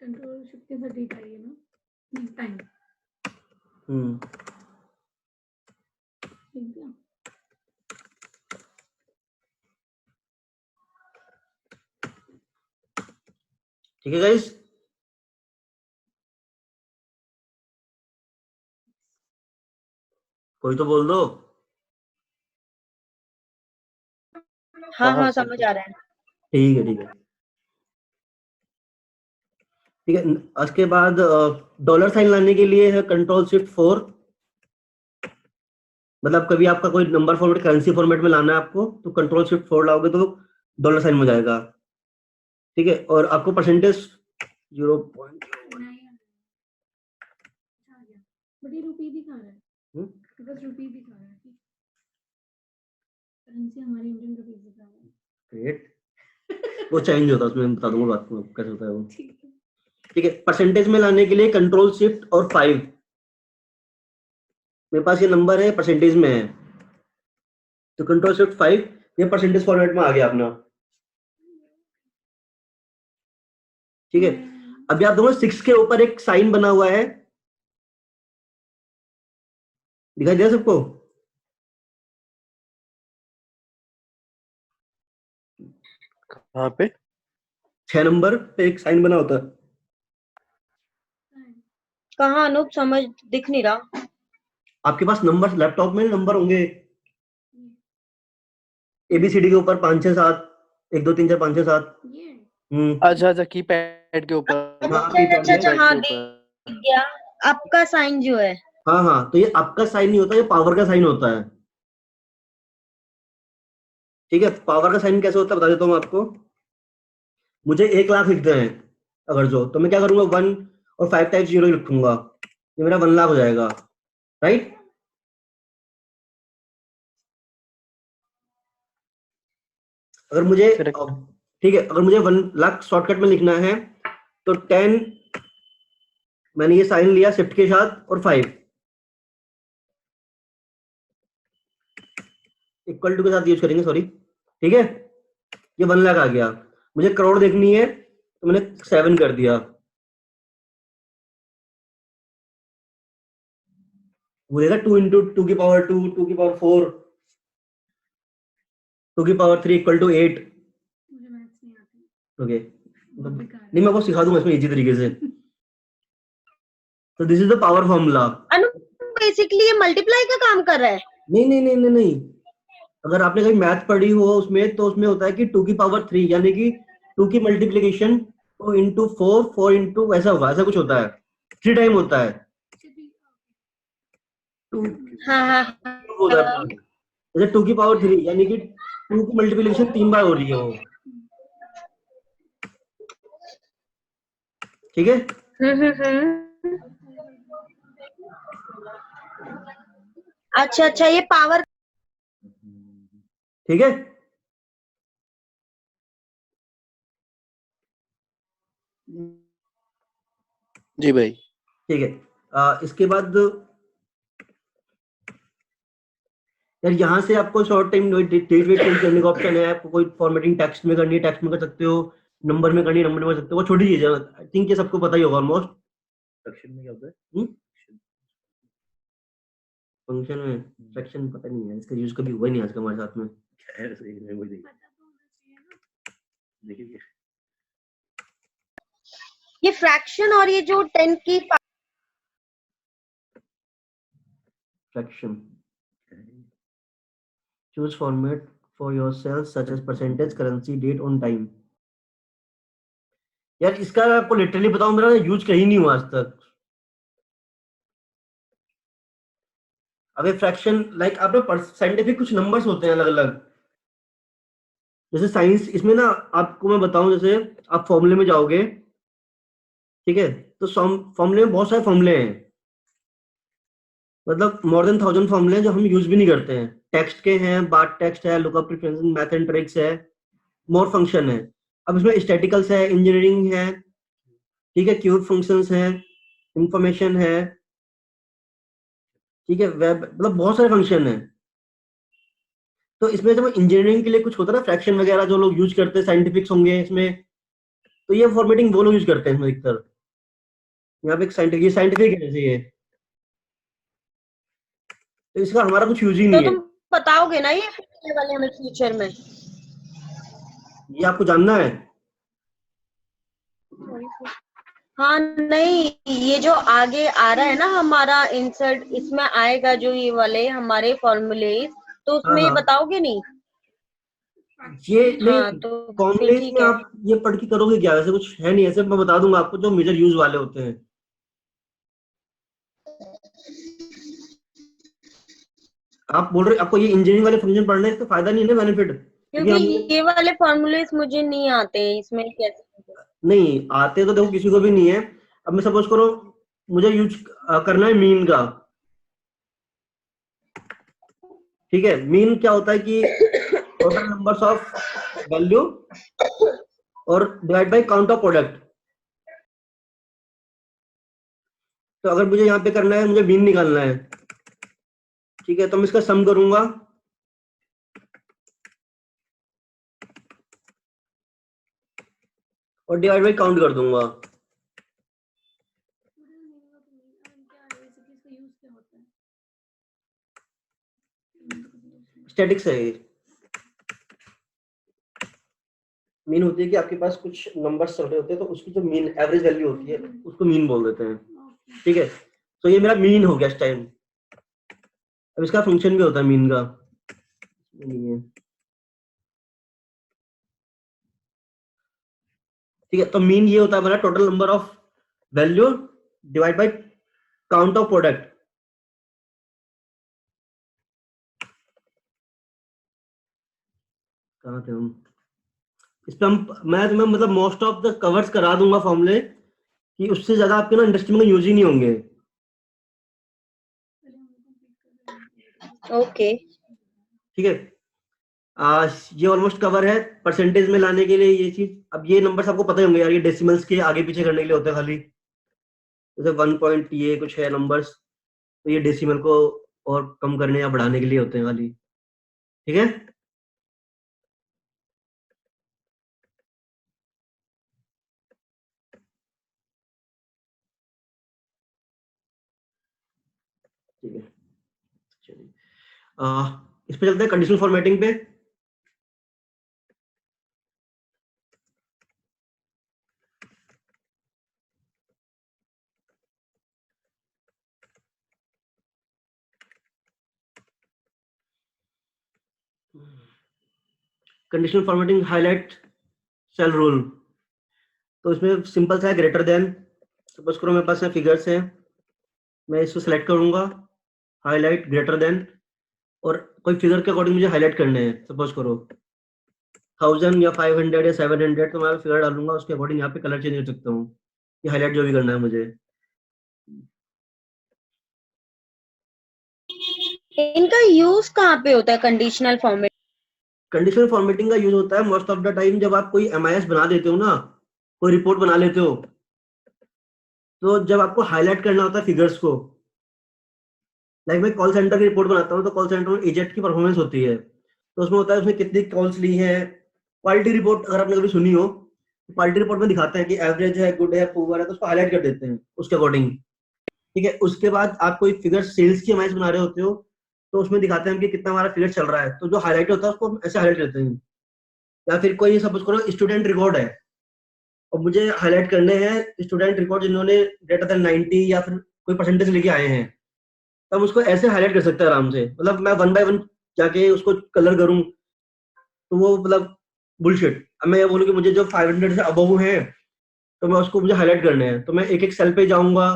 कंट्रोल शिफ्ट के साथ डेट आई है ना, नहीं टाइम, ठीक है। ठीक है गाइस, कोई तो बोल दो। हाँ हाँ समझ आ रहा है। ठीक है ठीक है ठीक है। उसके बाद डॉलर साइन लाने के लिए है कंट्रोल शिफ्ट 4। मतलब कभी आपका कोई नंबर फॉर्मेट करेंसी फॉर्मेट में लाना है आपको तो कंट्रोल शिफ्ट 4 लाओगे तो डॉलर साइन हो जाएगा, ठीक है। और आपको परसेंटेज 0.01 बट ये रुपी दिखा रहा है, बस रुपी दिखा रहा है, करेंसी हमारी इंडियन रुपीस दिखा रहा है। ग्रेट। वो चेंज होता है उसमें, बता दूंगा बात को कैसे होता है वो, ठीक है। ठीक है। परसेंटेज में लाने के लिए कंट्रोल शिफ्ट और 5। मेरे पास ये नंबर है परसेंटेज में है तो कंट्रोल शिफ्ट 5, ये परसेंटेज फॉर्मेट में आ गया अपना, ठीक है। अभी आप देखो 6 के ऊपर एक साइन बना हुआ है, दिखाई दे रहा है सबको। कहाँ पे? 6 नंबर पे एक साइन बना होता है। कहाँ अनूप, समझ दिख नहीं रहा। आपके पास नंबर, लैपटॉप में नंबर होंगे एबीसीडी के ऊपर 5 6 7, 1 2 3 4 5 6 7। ये अच्छा अच्छा, कीपैड के ऊपर ना? हाँ, कीपैड अच्छा अच्छा में। हाँ के दिख ऊपर। गया आपका साइन जो है। हाँ हाँ, तो ये आपका साइन नहीं होता, ये पावर का साइन होता है, ठीक है। पावर का साइन कैसे होता है बता देता हूँ आपको। मुझे 1 लाख लिखते हैं अगर जो, तो मैं क्या करूंगा 1 और 5 टाइप 0 ही लिखूंगा, ये मेरा 1 लाख हो जाएगा, राइट। अगर मुझे Correct. ठीक है, अगर मुझे 1 लाख शॉर्टकट में लिखना है तो 10 मैंने ये साइन लिया शिफ्ट के साथ और 5 इक्वल टू के साथ यूज करेंगे, सॉरी, ठीक है। ये 1 लाख आ गया। मुझे करोड़ देखनी है तो मैंने 7 कर दिया, वो देगा 2 इंटू 2 की पावर 2, 2 की पावर 4, 2 की पावर 3 इक्वल टू 8। मुझे मैथ्स नहीं आती, ओके, बहुत बेकार है। नहीं मैं आपको सिखा दूंगा इसमें इजी तरीके से। तो this is the power formula. Anoop basically ये मल्टीप्लाई का काम कर रहा है। नहीं नहीं नहीं नहीं नहीं, अगर आपने कहीं मैथ पढ़ी हो उसमें तो उसमें होता है कि 2 की पावर 3 यानी कि 2 की मल्टीप्लीकेशन 2 इंटू 4, 4 इंटू ऐसा होगा, ऐसा कुछ होता है, 3 टाइम होता है। हाँ हाँ होता है जैसे 2 की पावर 3 यानी कि 2 की मल्टीप्लीकेशन 3 बार हो रही है वो, ठीक है। अच्छा अच्छा, ये पावर। ठीक है। जी भाई। ठीक है, इसके बाद यार यहाँ से आपको short time date wait change करने का ऑप्शन है। आपको कोई फॉर्मेटिंग टेक्स्ट में करनी है, टेक्स्ट में कर सकते हो, नंबर में करनी है, नंबर में कर सकते हो। वो छोटी चीज है, आई थिंक ये सबको पता ही होगा ऑलमोस्ट। सेक्शन में क्या होता है? फंक्शन में सेक्शन पता नहीं है, इसका यूज कभी हुआ ही नहीं आज का हमारे साथ में। खैर सही है, वही देखिए पता तो होना चाहिए ना। देखिए ये फ्रैक्शन और ये जो 10 की fraction, choose format for yourself such as percentage, currency, date on time। यार इसका आपको लिटरली बताऊं, मेरा यूज कहीं नहीं हुआ आज तक। अब फ्रैक्शन लाइक आपने साइंटिफिक कुछ नंबर्स होते हैं अलग अलग, जैसे साइंस इसमें ना आपको मैं बताऊं, जैसे आप फॉर्मूले में जाओगे, ठीक है, तो फॉर्मूले में बहुत सारे फॉर्मूले हैं, मतलब मोर देन 1000 फॉर्मूले हैं जो हम यूज भी नहीं करते हैं। टेक्स्ट के हैं, बार टेक्स्ट है, lookup preference, math and tricks है, मोर फंक्शन है। अब इसमें स्टैटिकल्स है, इंजीनियरिंग है, ठीक है, क्यूब फंक्शंस है, इंफॉर्मेशन है, ठीक है, वेब, मतलब बहुत सारे फंक्शन है। तो इसमें जब इंजीनियरिंग के लिए कुछ होता है ना, फ्रैक्शन वगैरह जो लोग यूज करते हैं, साइंटिफिक्स होंगे इसमें, तो ये फॉर्मेटिंग वो लोग यूज करते हैं इसमें अधिकतर। यहाँ पे एक साइंटिफिक है जैसे ये, तो इसका हमारा कुछ यूज ही तो नहीं है। तुम बताओगे ना ये पूछने वाले हमें फ्यूचर में? ये आपको जानना है। हाँ नहीं, ये जो आगे आ रहा है ना हमारा इंसर्ट, इसमें आएगा जो ये वाले हमारे फॉर्मूले, तो हाँ उसमें ये हाँ, बताओगे नहीं? ये हाँ नहीं, तो फिर फॉर्मूलेस ठीक में है। आप ये पढ़ के करोगे क्या? वैसे कुछ है नहीं, ऐसे मैं बता दूंगा आपको जो मेजर यूज वाले होते हैं। आप बोल रहे आपको ये इंजीनियरिंग वाले फंक्शन पढ़ना है, इसका फायदा नहीं है ना, बेनिफिट, क्योंकि क्योंकि हम ये वाले फॉर्मूले मुझे नहीं आते हैं, इसमें कैसे? नहीं आते, तो देखो किसी को भी नहीं है। अब मैं सपोज करो मुझे यूज करना है मीन का, ठीक है। मीन क्या होता है कि टोटल नंबर्स ऑफ वैल्यू और divide by count of product. तो अगर मुझे यहाँ पे करना है, मुझे मीन निकालना है, ठीक है, तो मैं इसका सम करूंगा और डिवाइड बाय काउंट कर दूंगा। स्टैटिक्स है ये। मीन होती है कि आपके पास कुछ नंबर्स चल रहे होते हैं, तो उसकी जो मीन एवरेज वैल्यू होती है उसको मीन बोल देते हैं, ठीक है। तो ये मेरा मीन हो गया इस टाइम। अब इसका फंक्शन भी होता है मीन का, नहीं है, ठीक है। तो मीन ये होता है हमारा total number of value divide by count of product. कहाँ थे हम? इस पे हम, मैं तुम्हें मतलब मोस्ट ऑफ द कवर्स करा दूंगा फॉर्मूले, कि उससे ज्यादा आपके ना इंडस्ट्री में यूज ही नहीं होंगे। ओके ठीक है, ये ऑलमोस्ट कवर है परसेंटेज में लाने के लिए ये चीज। अब ये नंबर्स आपको पता ही होंगे यार, ये डेसिमल्स के आगे पीछे करने के लिए होते हैं खाली, जैसे 1 पॉइंट ये कुछ है नंबर्स, तो ये डेसिमल को और कम करने या बढ़ाने के लिए होते हैं खाली, ठीक है। ठीक है, चलिए इस पे चलते हैं कंडीशनल फॉर्मेटिंग पे। Conditional formatting highlight cell rule, तो इसमें सिंपल सा है, ग्रेटर देन। सपोज करो मेरे पास फिगर्स है, मैं इसको सेलेक्ट करूंगा, हाईलाइट ग्रेटर देन, और कोई फिगर के अकॉर्डिंग मुझे हाईलाइट करने हैं। सपोज करो 1000 या 500 या 700, तो मैं फिगर डालूंगा, उसके अकॉर्डिंग यहाँ पे कलर चेंज कर सकता हूँ, ये हाईलाइट जो भी करना है मुझे। इनका यूज कहाँ पे होता है कंडीशनल फॉर्मेट? कंडीशनल फॉर्मेटिंग का यूज होता है मोस्ट ऑफ द टाइम जब आप कोई एमआईएस बना देते हो ना, कोई रिपोर्ट बना लेते हो, तो जब आपको हाईलाइट करना होता है फिगर्स को, लाइक मैं कॉल सेंटर की रिपोर्ट बनाता हूँ तो कॉल सेंटर में एजेंट की परफॉर्मेंस होती है, तो उसमें होता है उसने कितनी कॉल्स ली है। क्वालिटी रिपोर्ट अगर आपने कभी सुनी हो, तो क्वालिटी रिपोर्ट में दिखाते हैं कि एवरेज है, गुड है, पुअर है, तो उसको हाईलाइट कर देते हैं उसके अकॉर्डिंग। ठीक है, उसके बाद आप कोई फिगर सेल्स की एमआईएस बना रहे होते हो, तो उसमें दिखाते हैं कि कितना हमारा फिगर चल रहा है, तो जो हाईलाइट होता है उसको हम ऐसे हाईलाइट करते हैं। या फिर कोई सपोज करो स्टूडेंट रिकॉर्ड है और मुझे हाईलाइट करने हैं स्टूडेंट रिकॉर्ड जिन्होंने ग्रेटर देन 90 या फिर कोई परसेंटेज लेके आए हैं, तो हम उसको ऐसे हाईलाइट कर सकते हैं आराम से। मतलब मैं वन बाय वन जाके उसको कलर करूं तो वो मतलब बुलशिट। अब मैं ये बोलूं कि मुझे जो 500 से अबव है तो मैं उसको मुझे हाईलाइट करने हैं, तो मैं एक एक सेल पे जाऊंगा,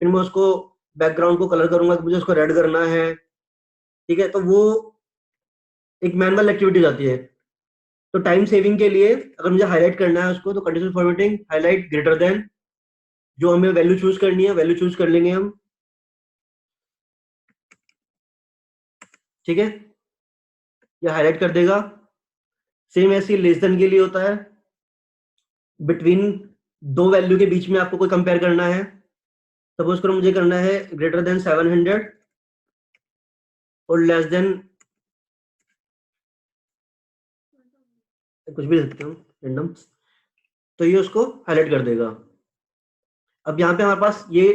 फिर मैं उसको बैकग्राउंड को कलर करूंगा कि मुझे उसको रेड करना है। ठीक है, तो वो एक मैनुअल एक्टिविटी जाती है। तो टाइम सेविंग के लिए अगर मुझे हाईलाइट करना है उसको, तो conditional formatting highlight greater than, जो हमें वैल्यू चूज करनी है वैल्यू चूज कर लेंगे हम। ठीक है, ये हाईलाइट कर देगा। सेम ऐसे लेस देन के लिए होता है, बिटवीन दो वैल्यू के बीच में आपको कोई कंपेयर करना है। सपोज करो मुझे करना है ग्रेटर देन 700 और लेस देन कुछ भी लिखते हो रैंडम, तो ये उसको हाईलाइट कर देगा। अब यहाँ पे हमारे पास ये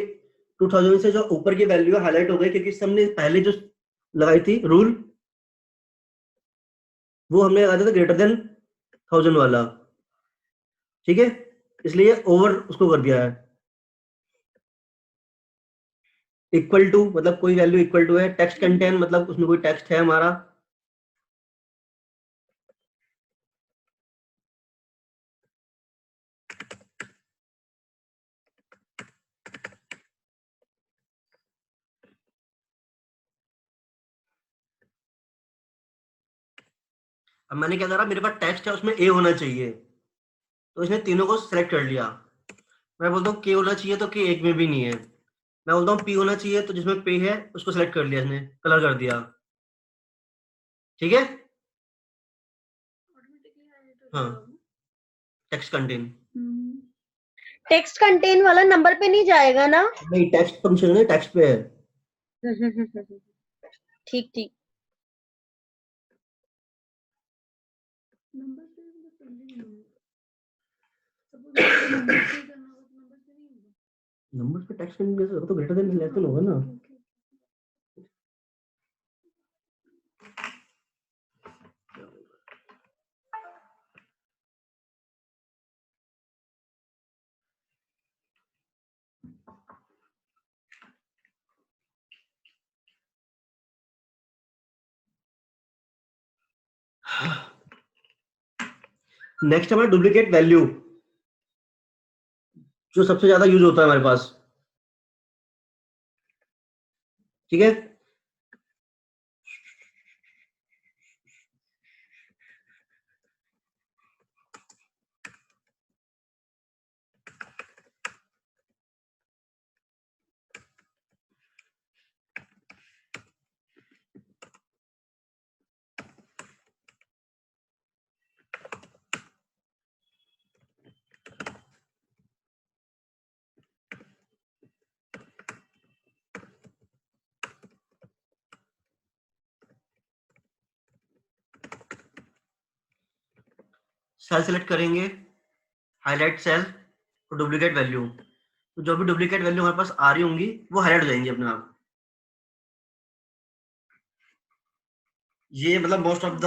2000 से जो ऊपर की वैल्यू हाईलाइट हो गई, क्योंकि इससे हमने पहले जो लगाई थी रूल, वो हमने लगाया था ग्रेटर देन 1000 वाला। ठीक है, इसलिए ओवर उसको कर दिया है। इक्वल टू मतलब कोई वैल्यू इक्वल टू है, टेक्स्ट कंटेंट मतलब उसमें कोई टेक्स्ट है हमारा। अब मैंने क्या करा, मेरे पास टेक्स्ट है उसमें ए होना चाहिए, तो इसने तीनों को सिलेक्ट कर लिया। मैं बोलता हूँ के होना चाहिए, तो के एक में भी नहीं है। मैं बोलता हूँ पी होना चाहिए, तो जिसमें पे है उसको सिलेक्ट कर लिया, इसने कलर कर दिया। ठीक है, ऑटोमेटिकली हाईलाइट हो हाँ, जाएगा वो। Text contain. टेक्स्ट कंटेन वाला नंबर पे नहीं जाएगा ना? नहीं, टेक्स्ट फंक्शन है, टेक्स्ट पे है। ठीक ठीक। नंबर से मतलब समझ नहीं आया। सपोज नंबर से करना हो तो नंबर से नहीं होगा। नंबर्स पे टेक्स्ट कंटेन कैसे होगा, तो ग्रेटर देन लेस देन होगा ना। ओके। नेक्स्ट हमारा डुप्लीकेट वैल्यू, जो सबसे ज्यादा यूज होता है हमारे पास। ठीक है, सेल सेलेक्ट करेंगे, हाईलाइट सेल और डुप्लीकेट वैल्यू, तो जो भी डुप्लीकेट वैल्यू हमारे पास आ रही होंगी वो हाईलाइट हो जाएंगी अपने आप। ये मतलब most of the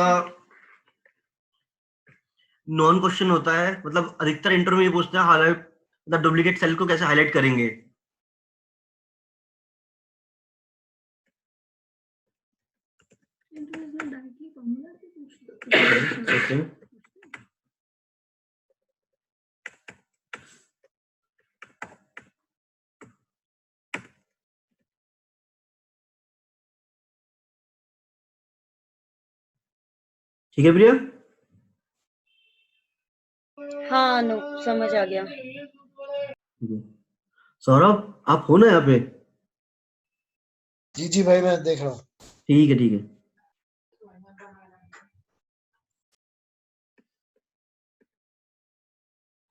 non question होता है, मतलब अधिकतर इंटरव्यू में ये पूछते हैं हाईलाइट मतलब डुप्लीकेट सेल को कैसे हाईलाइट करेंगे। इंटरव्यूज में डायरेक्टली फॉर्मूला से पूछते हैं। ठीक है प्रिया, हाँ नो समझ आ गया। सौरभ आप हो ना यहाँ पे? जी जी भाई, मैं देख रहा हूँ। ठीक है, ठीक है।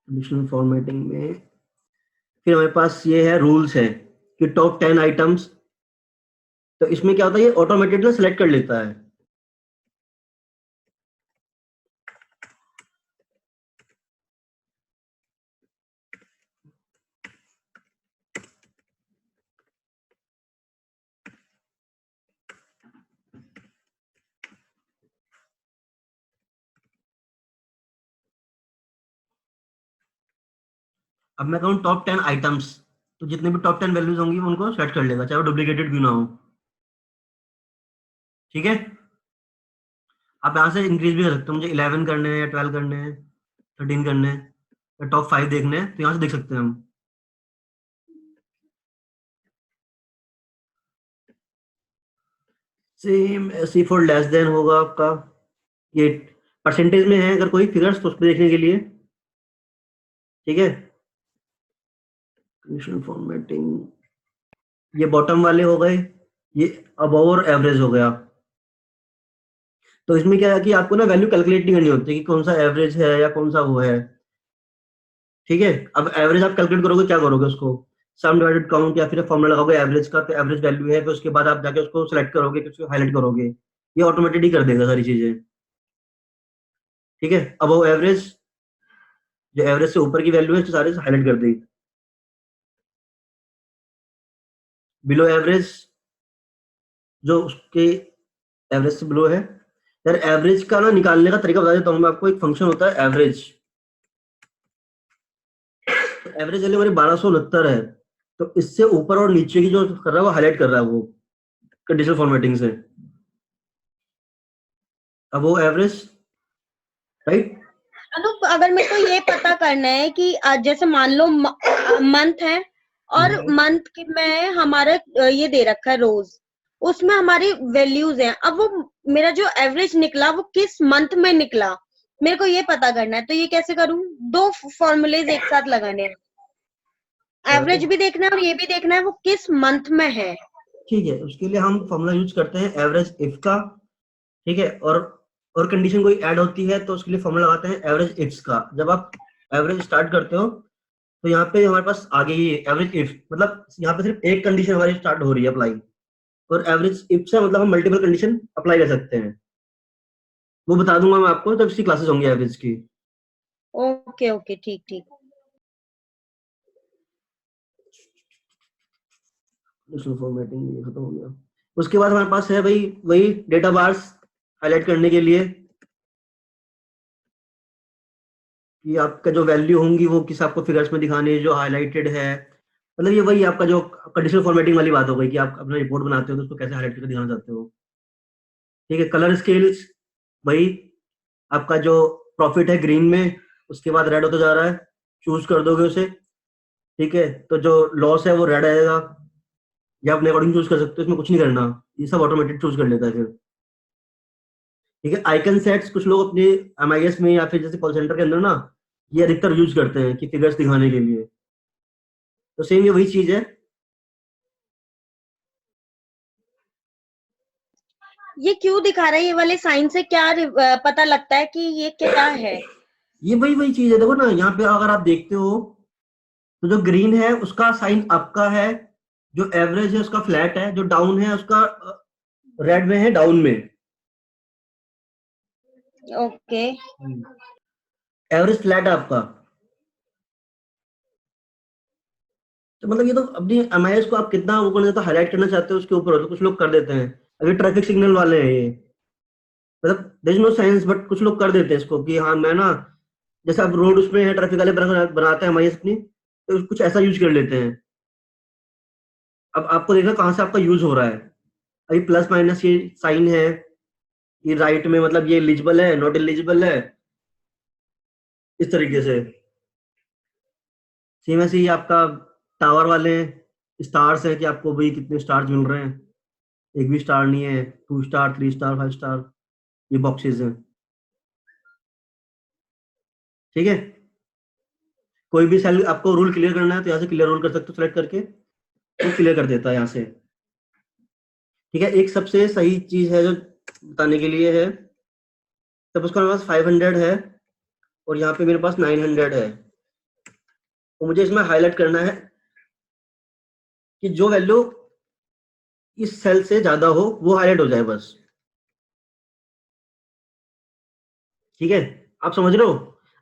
कंडीशनल फॉर्मेटिंग में फिर हमारे पास ये है रूल्स है कि टॉप 10 आइटम्स। तो इसमें क्या होता है, ये ऑटोमेटेड ना सिलेक्ट कर लेता है। अब मैं कहूँ टॉप 10 आइटम्स, तो जितने भी टॉप 10 वैल्यूज होंगी वो उनको सेलेक्ट कर लेगा, चाहे वो डुप्लीकेटेड क्यों ना हो। ठीक है, आप यहाँ से इंक्रीज भी कर सकते हो, मुझे 11 करने हैं या 12 करने हैं, 13 करने हैं या टॉप 5 देखने हैं, तो यहाँ से देख सकते हैं हम। Same see for less than होगा आपका, ये परसेंटेज में है अगर कोई फिगर्स तो उस पर देखने के लिए। ठीक है, कंडीशनल फॉर्मेटिंग, ये बॉटम वाले हो गए, ये अबव और एवरेज हो गया। तो इसमें क्या है कि आपको ना वैल्यू कैलकुलेट नहीं करनी होती कि कौन सा एवरेज है या कौन सा वो है। ठीक है, अब एवरेज आप कैलकुलेट करोगे, क्या करोगे, उसको सम डिवाइडेड काउंट या फिर फॉर्मूला लगाओगे एवरेज का, तो एवरेज वैल्यू है, फिर उसके बाद आप जाके उसको सेलेक्ट करोगे, उसको हाईलाइट करोगे, ये ऑटोमेटिकली कर देगा सारी चीजें। ठीक है, अब वो एवरेज, जो एवरेज से ऊपर की वैल्यू है तो सारे हाईलाइट कर देगी। बिलो एवरेज, जो उसके एवरेज से बिलो है। यार एवरेज का ना निकालने का तरीका बता देता हूँ मैं आपको। एक फंक्शन होता है एवरेज, तो एवरेज वैल्यू हमारी 1269 है, तो इससे ऊपर और नीचे की जो कर रहा है वो हाईलाइट कर रहा है वो कंडीशनल फॉर्मेटिंग से। अब वो एवरेज, राइट। अनूप, अगर मेरे को ये पता करना है कि जैसे मान लो मंथ है और मंथ के में हमारा ये दे रखा है रोज, उसमें हमारी वैल्यूज हैं, अब वो मेरा जो एवरेज निकला वो किस मंथ में निकला, मेरे को ये पता करना है। तो ये कैसे करूं? दो फॉर्मूलेज एक साथ लगाने हैं, एवरेज भी देखना है और ये भी देखना है वो किस मंथ में है। ठीक है, उसके लिए हम फॉर्मूला यूज करते हैं एवरेज इफ का। ठीक है, और कंडीशन कोई ऐड होती है तो उसके लिए फॉर्मूला लगाते हैं एवरेज इफ्स का। जब आप एवरेज स्टार्ट करते हो तो यहाँ पे हमारे पास आगे ही एवरेज इफ, मतलब यहाँ पे सिर्फ एक कंडीशन हमारी स्टार्ट हो रही है अप्लाई, और एवरेज इफ से मतलब हम मल्टीपल कंडीशन अप्लाई कर सकते हैं। वो बता दूंगा मैं आपको जब इसकी क्लासेस होंगी एवरेज की। ओके ओके, ठीक ठीक। फॉर्मेटिंग ये खत्म हो गया। उसके बाद हमारे पास है भाई वही डेटा बार्स हाईलाइट करने के लिए कि आपका जो वैल्यू होंगी वो किस आपको फिगर्स में दिखाने, जो हाईलाइटेड है, मतलब ये वही आपका जो कंडीशनल फॉर्मेटिंग वाली बात हो गई कि आप अपना रिपोर्ट बनाते हो तो उसको कैसे हाईलाइट करके दिखाना चाहते हो। ठीक है, कलर स्केल्स, वही आपका जो प्रॉफिट है ग्रीन में, उसके बाद रेड होता जा रहा है, चूज कर दोगे उसे। ठीक है, तो जो लॉस है वो रेड आएगा, या अपने अकॉर्डिंग चूज कर सकते हो, इसमें कुछ नहीं करना, ये सब ऑटोमेटिक चूज कर लेता है फिर। ठीक है, आइकन सेट्स कुछ लोग अपने एमआईएस में या फिर जैसे कॉल सेंटर के अंदर ना ये अधिकतर यूज करते हैं कि फिगर्स दिखाने के लिए, तो सेम ये वही चीज है। ये क्यों दिखा रहा है? ये वाले साइन से क्या पता लगता है कि ये क्या है? ये वही चीज है, देखो ना यहाँ पे अगर आप देखते हो तो जो ग्रीन है उसका साइन आपका है, जो एवरेज है उसका फ्लैट है, जो डाउन है उसका रेड में है, डाउन में। ओके, एवरेज फ्लैट है आपका। तो मतलब ये तो अपनी एमआईएस को आप कितना वो करना चाहते हो, हाईलाइट करना चाहते हो उसके ऊपर हो, तो कुछ लोग कर देते हैं। अभी ट्रैफिक सिग्नल वाले हैं ये, मतलब there is no science, but कुछ लोग कर देते हैं इसको कि हाँ मैं ना, जैसे अब रोड उसमें है, ट्रैफिक वाले बनाते हैं एमआईएस अपनी, तो कुछ ऐसा यूज कर लेते हैं। अब आपको देखना कहाँ से आपका यूज हो रहा है। अभी प्लस माइनस ये साइन है, ये राइट में मतलब ये एलिजिबल है, नॉट एलिजिबल है, इस तरीके से। सेम ऐसे ही आपका टावर वाले स्टार्स है कि आपको भाई कितने स्टार्स मिल रहे हैं, एक भी स्टार नहीं है, 2 स्टार 3 स्टार 5 स्टार, ये बॉक्सेस हैं। ठीक है, कोई भी सेल आपको रूल क्लियर करना है तो यहाँ से क्लियर रूल कर सकते हो, सेलेक्ट करके वो क्लियर कर देता है यहाँ से। ठीक है, एक सबसे सही चीज है जो बताने के लिए है, तब उसका मेरे पास 500 है और यहाँ पे मेरे पास 900 है, तो मुझे इसमें हाईलाइट करना है कि जो वैल्यू इस सेल से ज्यादा हो वो हाईलाइट हो जाए बस। ठीक है, आप समझ रहे हो?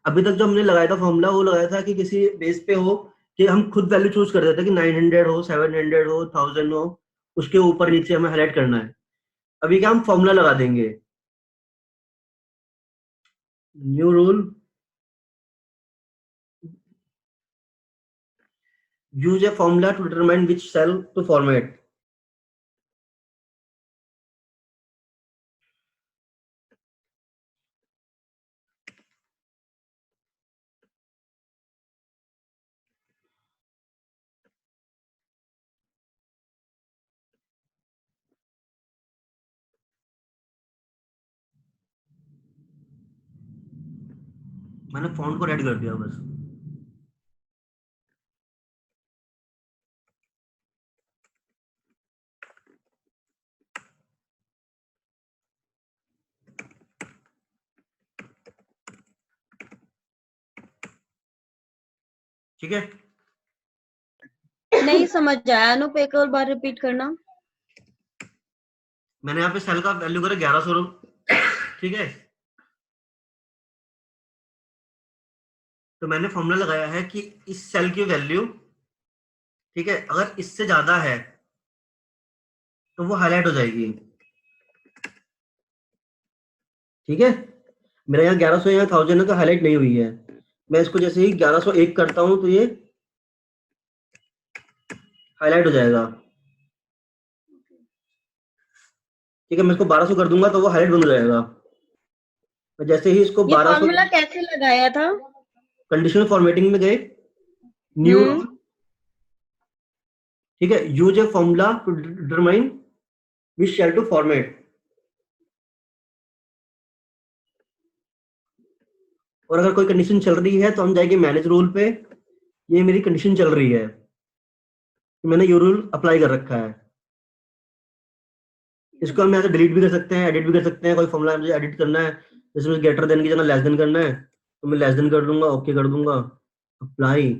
अभी तक जो हमने लगाया था फॉर्मूला, वो लगाया था कि किसी बेस पे हो कि हम खुद वैल्यू चूज कर देते हैं कि 900 हो, 700 हो, 1000 हो, उसके ऊपर नीचे हमें हाईलाइट करना है। अभी क्या हम फॉर्मूला लगा देंगे, new rule, use a formula to determine which cell to format। मैंने फॉन्ट को रेड कर दिया बस। ठीक है, नहीं समझ आया अनुप, एक और बार रिपीट करना। मैंने यहाँ पे सेल का वैल्यू करा 1100, ठीक है, तो मैंने फॉर्मूला लगाया है कि इस सेल की वैल्यू, ठीक है, अगर इससे ज्यादा है तो वो हाईलाइट हो जाएगी। ठीक है, मेरा यहाँ 1100 यहाँ 1000 है तो हाईलाइट नहीं हुई है। मैं इसको जैसे ही 1101 करता हूं तो ये हाईलाइट हो जाएगा। ठीक है, मैं इसको 1200 कर दूंगा तो वो हाईलाइट बन जाएगा। तो जैसे ही इसको ये 1200, फॉर्मूला कैसे लगाया था? कंडीशनल फॉर्मेटिंग में गए, न्यू, ठीक है, use a formula to determine which cell to format. और अगर कोई कंडीशन चल रही है तो हम जाएंगे मैनेज रूल पे। ये मेरी कंडीशन चल रही है, मैंने ये रूल अप्लाई कर रखा है। इसको हम यहाँ से डिलीट भी कर सकते हैं, एडिट भी कर सकते हैं। कोई फॉर्मूला मुझे एडिट करना है, जैसे मुझे ग्रेटर देन की जगह लेस देन करना है तो मैं लेस देन कर दूंगा, ओके कर दूंगा, अप्लाई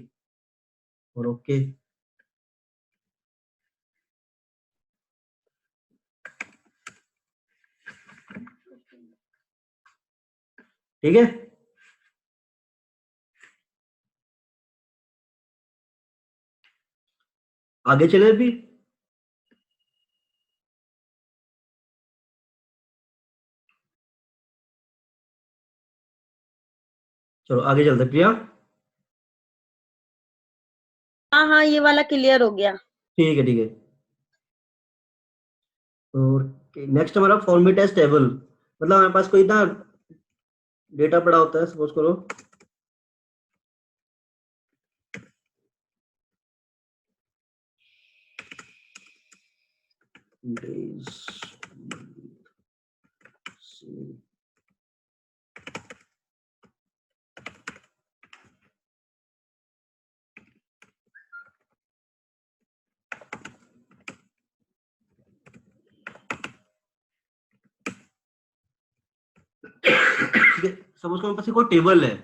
और ओके। ठीक है, आगे चले अभी। चलो आगे चलते हैं, प्रिया। हाँ हाँ, ये वाला क्लियर हो गया। ठीक है, ठीक है। और नेक्स्ट हमारा फॉर्मेट एज टेबल, मतलब हमारे पास कोई ना डेटा पड़ा होता है, सपोज करो days, ठीक है, सपोज करो मेरे पास कोई टेबल है,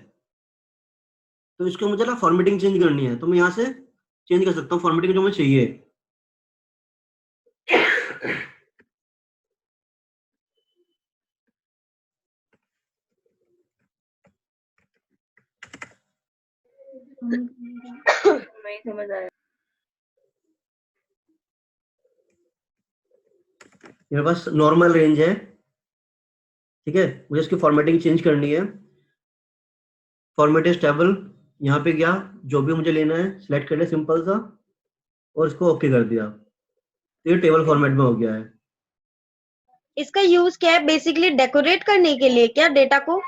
तो इसको मुझे ना फॉर्मेटिंग चेंज करनी है, तो मैं यहाँ से चेंज कर सकता हूँ फॉर्मेटिंग जो मुझे चाहिए। नहीं समझ आया। मेरे पास नॉर्मल रेंज है, ठीक है, मुझे इसकी फॉर्मेटिंग चेंज करनी है। फॉर्मेट इज टेबल, यहाँ पे गया, जो भी मुझे लेना है सिलेक्ट कर लिया सिंपल सा और इसको ओके कर दिया, तो ये टेबल फॉर्मेट में हो गया है। इसका यूज क्या है? बेसिकली डेकोरेट करने के लिए क्या डेटा को?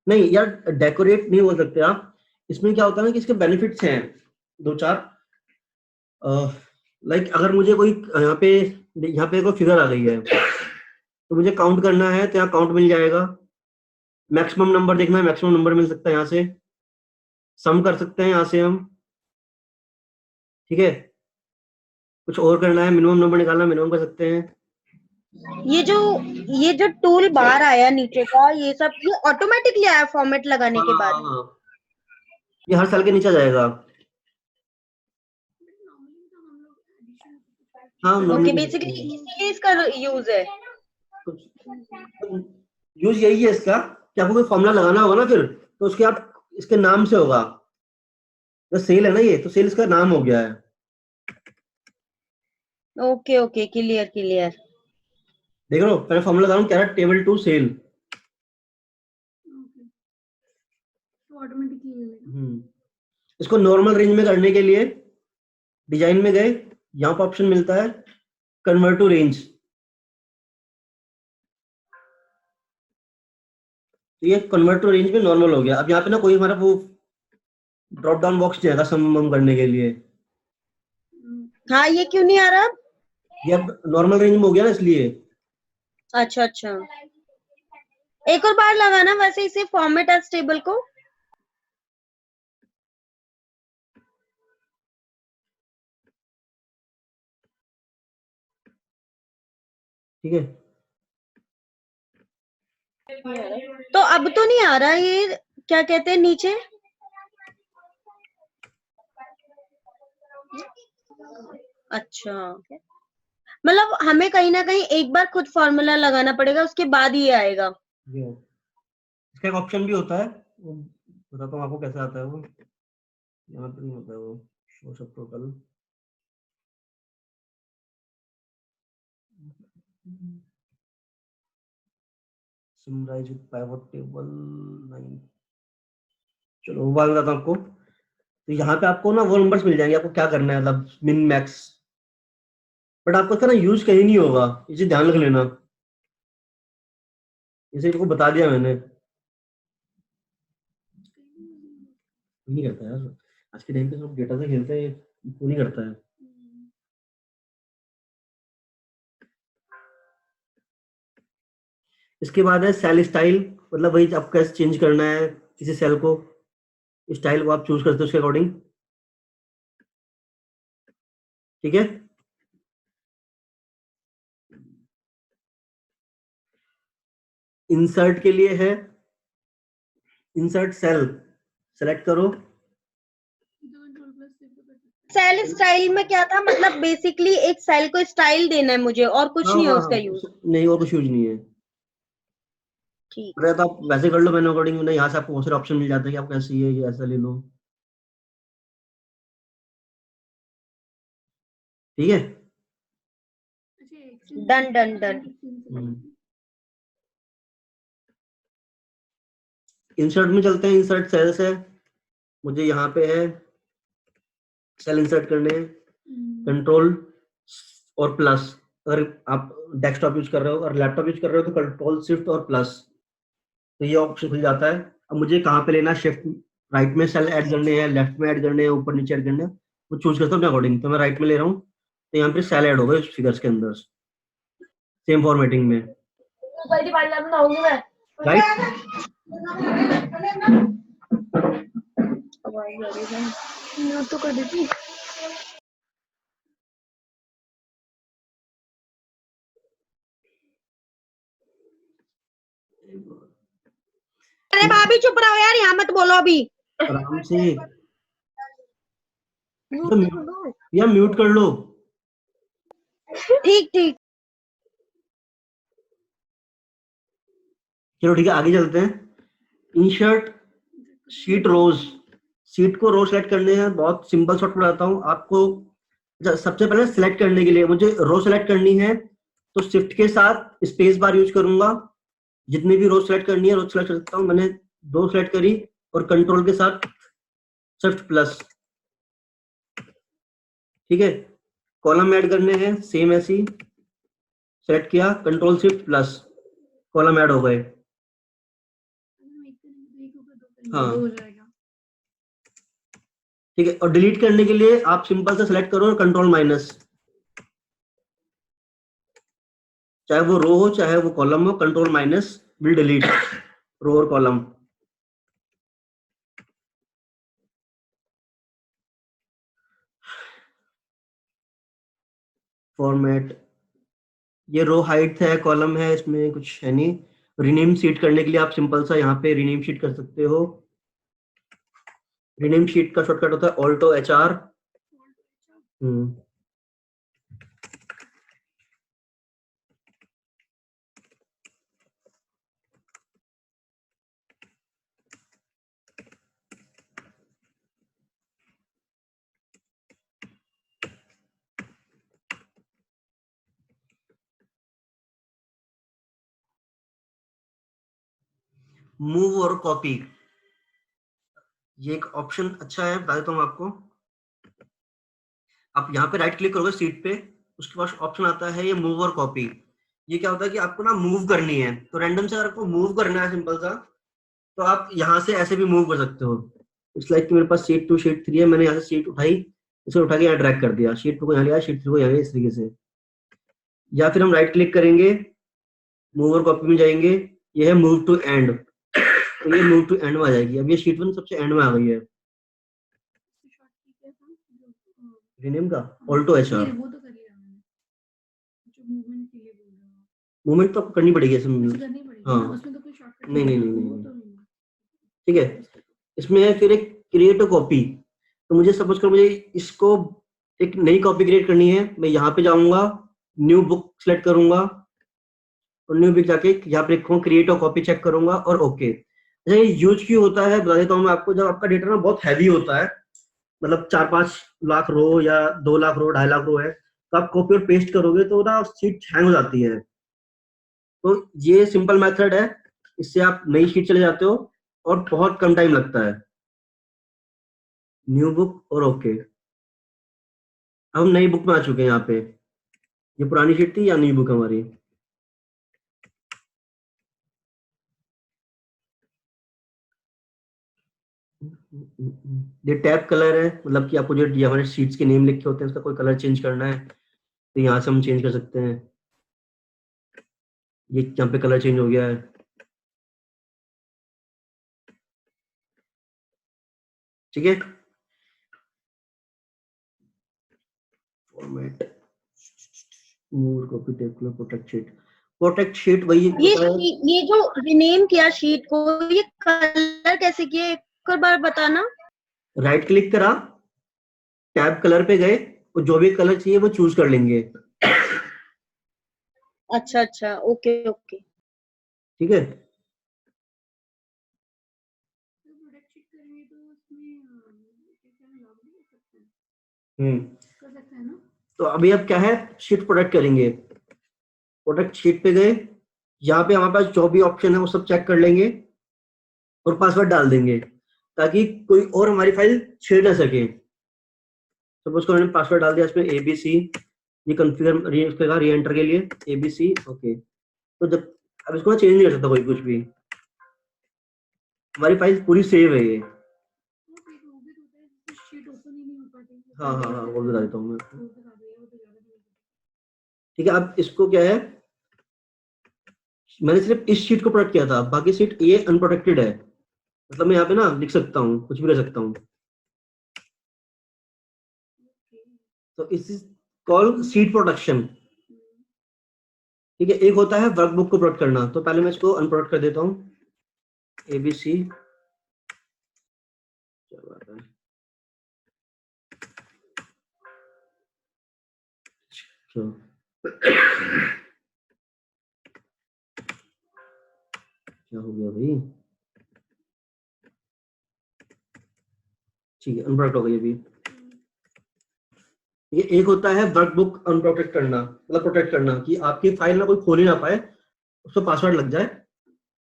नहीं यार, डेकोरेट नहीं बोल सकते आप। इसमें क्या होता है ना कि इसके बेनिफिट्स हैं दो चार। लाइक अगर मुझे कोई यहाँ पे कोई फिगर आ गई है तो मुझे काउंट करना है तो यहाँ काउंट मिल जाएगा। मैक्सिमम नंबर देखना है, मैक्सिमम नंबर मिल सकता है यहाँ से। सम कर सकते हैं यहाँ से हम, ठीक है। कुछ और करना है, मिनिमम नंबर निकालना, मिनिमम कर सकते हैं। ये जो टूल बार आया नीचे का, ये सब ये ऑटोमेटिकली आया फॉर्मेट लगाने के बाद। हाँ, ये हर साल के नीचे आ जाएगा। नॉर्मली तो हम लोग एडिशन हाँ, ओके, नॉर्मली बेसिकली इसीलिए इसका यूज है। यूज यही है इसका कि आपको कोई फॉर्मूला लगाना होगा ना, फिर तो उसके आप इसके नाम से होगा। तो सेल है ना, ये तो सेल इसका नाम हो गया है। Okay okay, clear clear. देख लो, पहले फॉर्मूला लगा रहा हूँ, कह रहा है टेबल टू सेल। ओके, तो ऑटोमेटिकली ले लेगा। इसको नॉर्मल रेंज में करने के लिए डिजाइन में गए, यहाँ पर ऑप्शन मिलता है कन्वर्ट टू रेंज। तो ये कन्वर्ट टू रेंज में नॉर्मल हो गया। अब यहाँ पे ना कोई हमारा वो ड्रॉप डाउन बॉक्स नहीं आएगा सम करने के लिए। हाँ, ये क्यों नहीं आ रहा? ये अब नॉर्मल रेंज में हो गया ना, इसलिए। अच्छा अच्छा, एक और बार लगाना वैसे इसे फॉर्मेट एज टेबल को। ठीक है, तो अब तो नहीं आ रहा, ये क्या कहते हैं नीचे? अच्छा, मतलब हमें कहीं ना कहीं एक बार खुद फॉर्मूला लगाना पड़ेगा, उसके बाद ये आएगा। ये इसका एक ऑप्शन भी होता है, वो बताता हूँ आपको कैसे आता है। वो यहाँ पे नहीं होता है, वो शो सब total. Summarize with pivot table 9। चलो वो बात बताता हूँ आपको। तो यहाँ पे आपको ना वो नंबर्स मिल जाएंगे, आपको क्या करना है, मतलब मिन मैक्स। बट आपको इसका ना यूज कहीं नहीं होगा, इसे ध्यान रख लेना। इसे आपको बता दिया मैंने। नहीं करता यार, आज के टाइम पे सब डेटा से खेलते हैं, वो नहीं करता है। इसके बाद है सेल स्टाइल, मतलब वही आप कैसे चेंज करना है किसी सेल को, स्टाइल को आप चूज करते हो उसके अकॉर्डिंग। ठीक है, इंसर्ट के लिए है इंसर्ट सेल, सेलेक्ट करो। सेल स्टाइल में क्या था, मतलब बेसिकली एक सेल को स्टाइल देना है मुझे, और कुछ हाँ नहीं है हाँ उसका हाँ, यूज। नहीं और कुछ यूज नहीं है। ठीक। अरे तो आप वैसे कर लो मैंने अकॉर्डिंग, नहीं यहाँ से आपको बहुत सारे ऑप्शन मिल जाते हैं कि आप कैसे ये ऐसा ले लो। ठीक है, डन डन डन। इंसर्ट में चलते हैं। इंसर्ट सेल्स है, मुझे यहाँ पे है सेल इंसर्ट करने हैं, कंट्रोल और प्लस। अगर आप डेस्कटॉप यूज कर रहे हो और लैपटॉप यूज कर रहे हो तो कंट्रोल शिफ्ट और प्लस, तो ये ऑप्शन खुल जाता है। अब मुझे कहाँ पे लेना है, शिफ्ट राइट में सेल ऐड करने हैं, लेफ्ट में ऐड करने हैं, ऊपर नीचे ऐड करने हैं, वो चूज करता हूँ अपने अकॉर्डिंग। तो मैं राइट में ले रहा हूँ, तो यहाँ पे सेल ऐड होगा इस फिगर्स के अंदर सेम फॉर्मेटिंग में। राइट, तो कर देती। अरे भाभी चुप रहो यार, यहाँ मत बोलो अभी। आराम से या म्यूट कर लो। ठीक ठीक। चलो ठीक है, आगे चलते हैं। इंसर्ट शीट रोज, शीट को रो सेलेक्ट करने हैं, बहुत सिंपल शॉर्ट बताता हूँ आपको। सबसे पहले सिलेक्ट करने के लिए मुझे रो सेलेक्ट करनी है, तो शिफ्ट के साथ स्पेस बार यूज करूंगा। जितनी भी रो सेलेक्ट करनी है रो सेलेक्ट कर सकता हूँ। मैंने 2 सेलेक्ट करी और कंट्रोल के साथ शिफ्ट प्लस। ठीक है, कॉलम ऐड करने हैं, सेम ऐसी सेलेक्ट किया, control shift plus, column add हो गए। हाँ हो जाएगा। ठीक है, और डिलीट करने के लिए आप सिंपल से सेलेक्ट करो और कंट्रोल माइनस, चाहे वो रो हो चाहे वो कॉलम हो, कंट्रोल माइनस विल डिलीट रो और कॉलम। फॉर्मेट, ये रो हाइट है, कॉलम है, इसमें कुछ है नहीं। रीनेम शीट करने के लिए आप सिंपल सा यहाँ पे रीनेम शीट कर सकते हो। रीनेम शीट का शॉर्टकट होता है ऑल्टो HR। मूव और कॉपी, ये एक ऑप्शन अच्छा है, बता देता हूँ आपको। आप यहाँ पे राइट क्लिक करोगे सीट पे, उसके पास ऑप्शन आता है ये मूव और कॉपी। ये क्या होता है कि आपको ना मूव करनी है, तो रैंडम से अगर आपको मूव करना है सिंपल सा, तो आप यहाँ से ऐसे भी मूव कर सकते हो। इट्स लाइक कि मेरे पास शीट 2 शीट 3 है, मैंने यहाँ से शीट उठाई, इसे उठा के यहाँ ड्रैग कर दिया, शीट 2 को यहाँ लिया, शीट 3 को यहाँ लिया, इस तरीके से। या फिर हम राइट क्लिक करेंगे, मूव और कॉपी में जाएंगे, ये है मूव टू एंड, तो ये मूव टू एंड में आ जाएगी। अब ये शीट 1 सबसे एंड में आ गई है। रीनेम का ऑल्टो HR। वो तो कर लिया मैंने, जो मूवमेंट के लिए बोल रहा हूँ। मूवमेंट तो आपको करनी पड़ेगी ऐसे में। करनी पड़ेगी हाँ। ना, उसमें तो कोई शॉर्टकट नहीं, नहीं, है, नहीं, वो नहीं। तो नहीं। ठीक है, इसमें है फिर एक क्रिएट अ कॉपी। तो मुझे सपोज करो मुझे इसको एक नई कॉपी क्रिएट करनी है, मैं यहाँ पे जाऊंगा, न्यू बुक सेलेक्ट करूंगा और न्यू बुक जाके यहाँ पे लिखूंगा क्रिएट अ कॉपी, चेक करूंगा और ओके। अच्छा, ये यूज क्यों होता है बता देता हूँ मैं आपको। जब आपका डेटा ना बहुत हैवी होता है, मतलब 4-5 लाख रो या 2 लाख रो, 2.5 लाख रो है, तो आप कॉपी और पेस्ट करोगे तो ना शीट हैंग हो जाती है। तो ये सिंपल मेथड है, इससे आप नई शीट चले जाते हो और बहुत कम टाइम लगता है। न्यू बुक और ओके। अब हम नई बुक में आ चुके हैं। यहाँ पे ये पुरानी शीट थी या नई बुक हमारी? ये टैब कलर है, मतलब कि आपको जो ये हमारे शीट्स के नेम लिखे होते हैं उसका कोई कलर चेंज करना है तो यहाँ से हम चेंज कर सकते हैं। ये यहाँ पे कलर चेंज हो गया है। ठीक है, format, move, copy, tape, protect sheet. Protect sheet वही होता है। ये जो रिनेम किया शीट को, ये कलर कैसे किया, एक और बार बताना। राइट क्लिक करा, टैब कलर पे गए और जो भी कलर चाहिए वो चूज कर लेंगे। अच्छा अच्छा, ओके ओके। ठीक है, प्रोडक्ट शीट करेंगे तो उसमें कैसे हम लॉग भी कर सकते हैं, कर सकते हैं ना। तो अभी अब क्या है, शीट प्रोडक्ट करेंगे। प्रोडक्ट शीट पे गए, यहाँ पे हमारे पास जो भी ऑप्शन है वो सब चेक कर लेंगे और पासवर्ड डाल देंगे ताकि कोई और हमारी फाइल छेड़ ना सके। सपोज को मैंने पासवर्ड डाल दिया इसमें ABC, ये कॉन्फ़िगर री एंटर के लिए ABC, ओके। तो जब अब इसको चेंज नहीं कर सकता कोई कुछ भी, हमारी फाइल पूरी सेव है ये। शीट ओपन ही नहीं हो पाती। हाँ हाँ हाँ, वो बता देता हूँ मैं। वो बता दो, वो तो ज्यादा नहीं। ठीक है, अब इसको क्या है, मैंने सिर्फ इस शीट को प्रोटेक्ट किया था, बाकी शीट ये अनप्रोटेक्टेड है, मतलब मैं यहाँ पे ना लिख सकता हूँ, कुछ भी कर सकता हूँ। तो इस कॉल शीट प्रोटेक्शन। ठीक है, एक होता है वर्कबुक को प्रोटेक्ट करना, तो पहले मैं इसको अनप्रोटेक्ट कर देता हूँ, ABC। क्या बात है, तो क्या हो गया भाई? ठीक है, अनप्रोटेक्ट हो गई अभी। ये एक होता है वर्कबुक अनप्रोटेक्ट करना, मतलब प्रोटेक्ट करना कि आपकी फाइल ना कोई खोल ही ना पाए, उसको पासवर्ड लग जाए।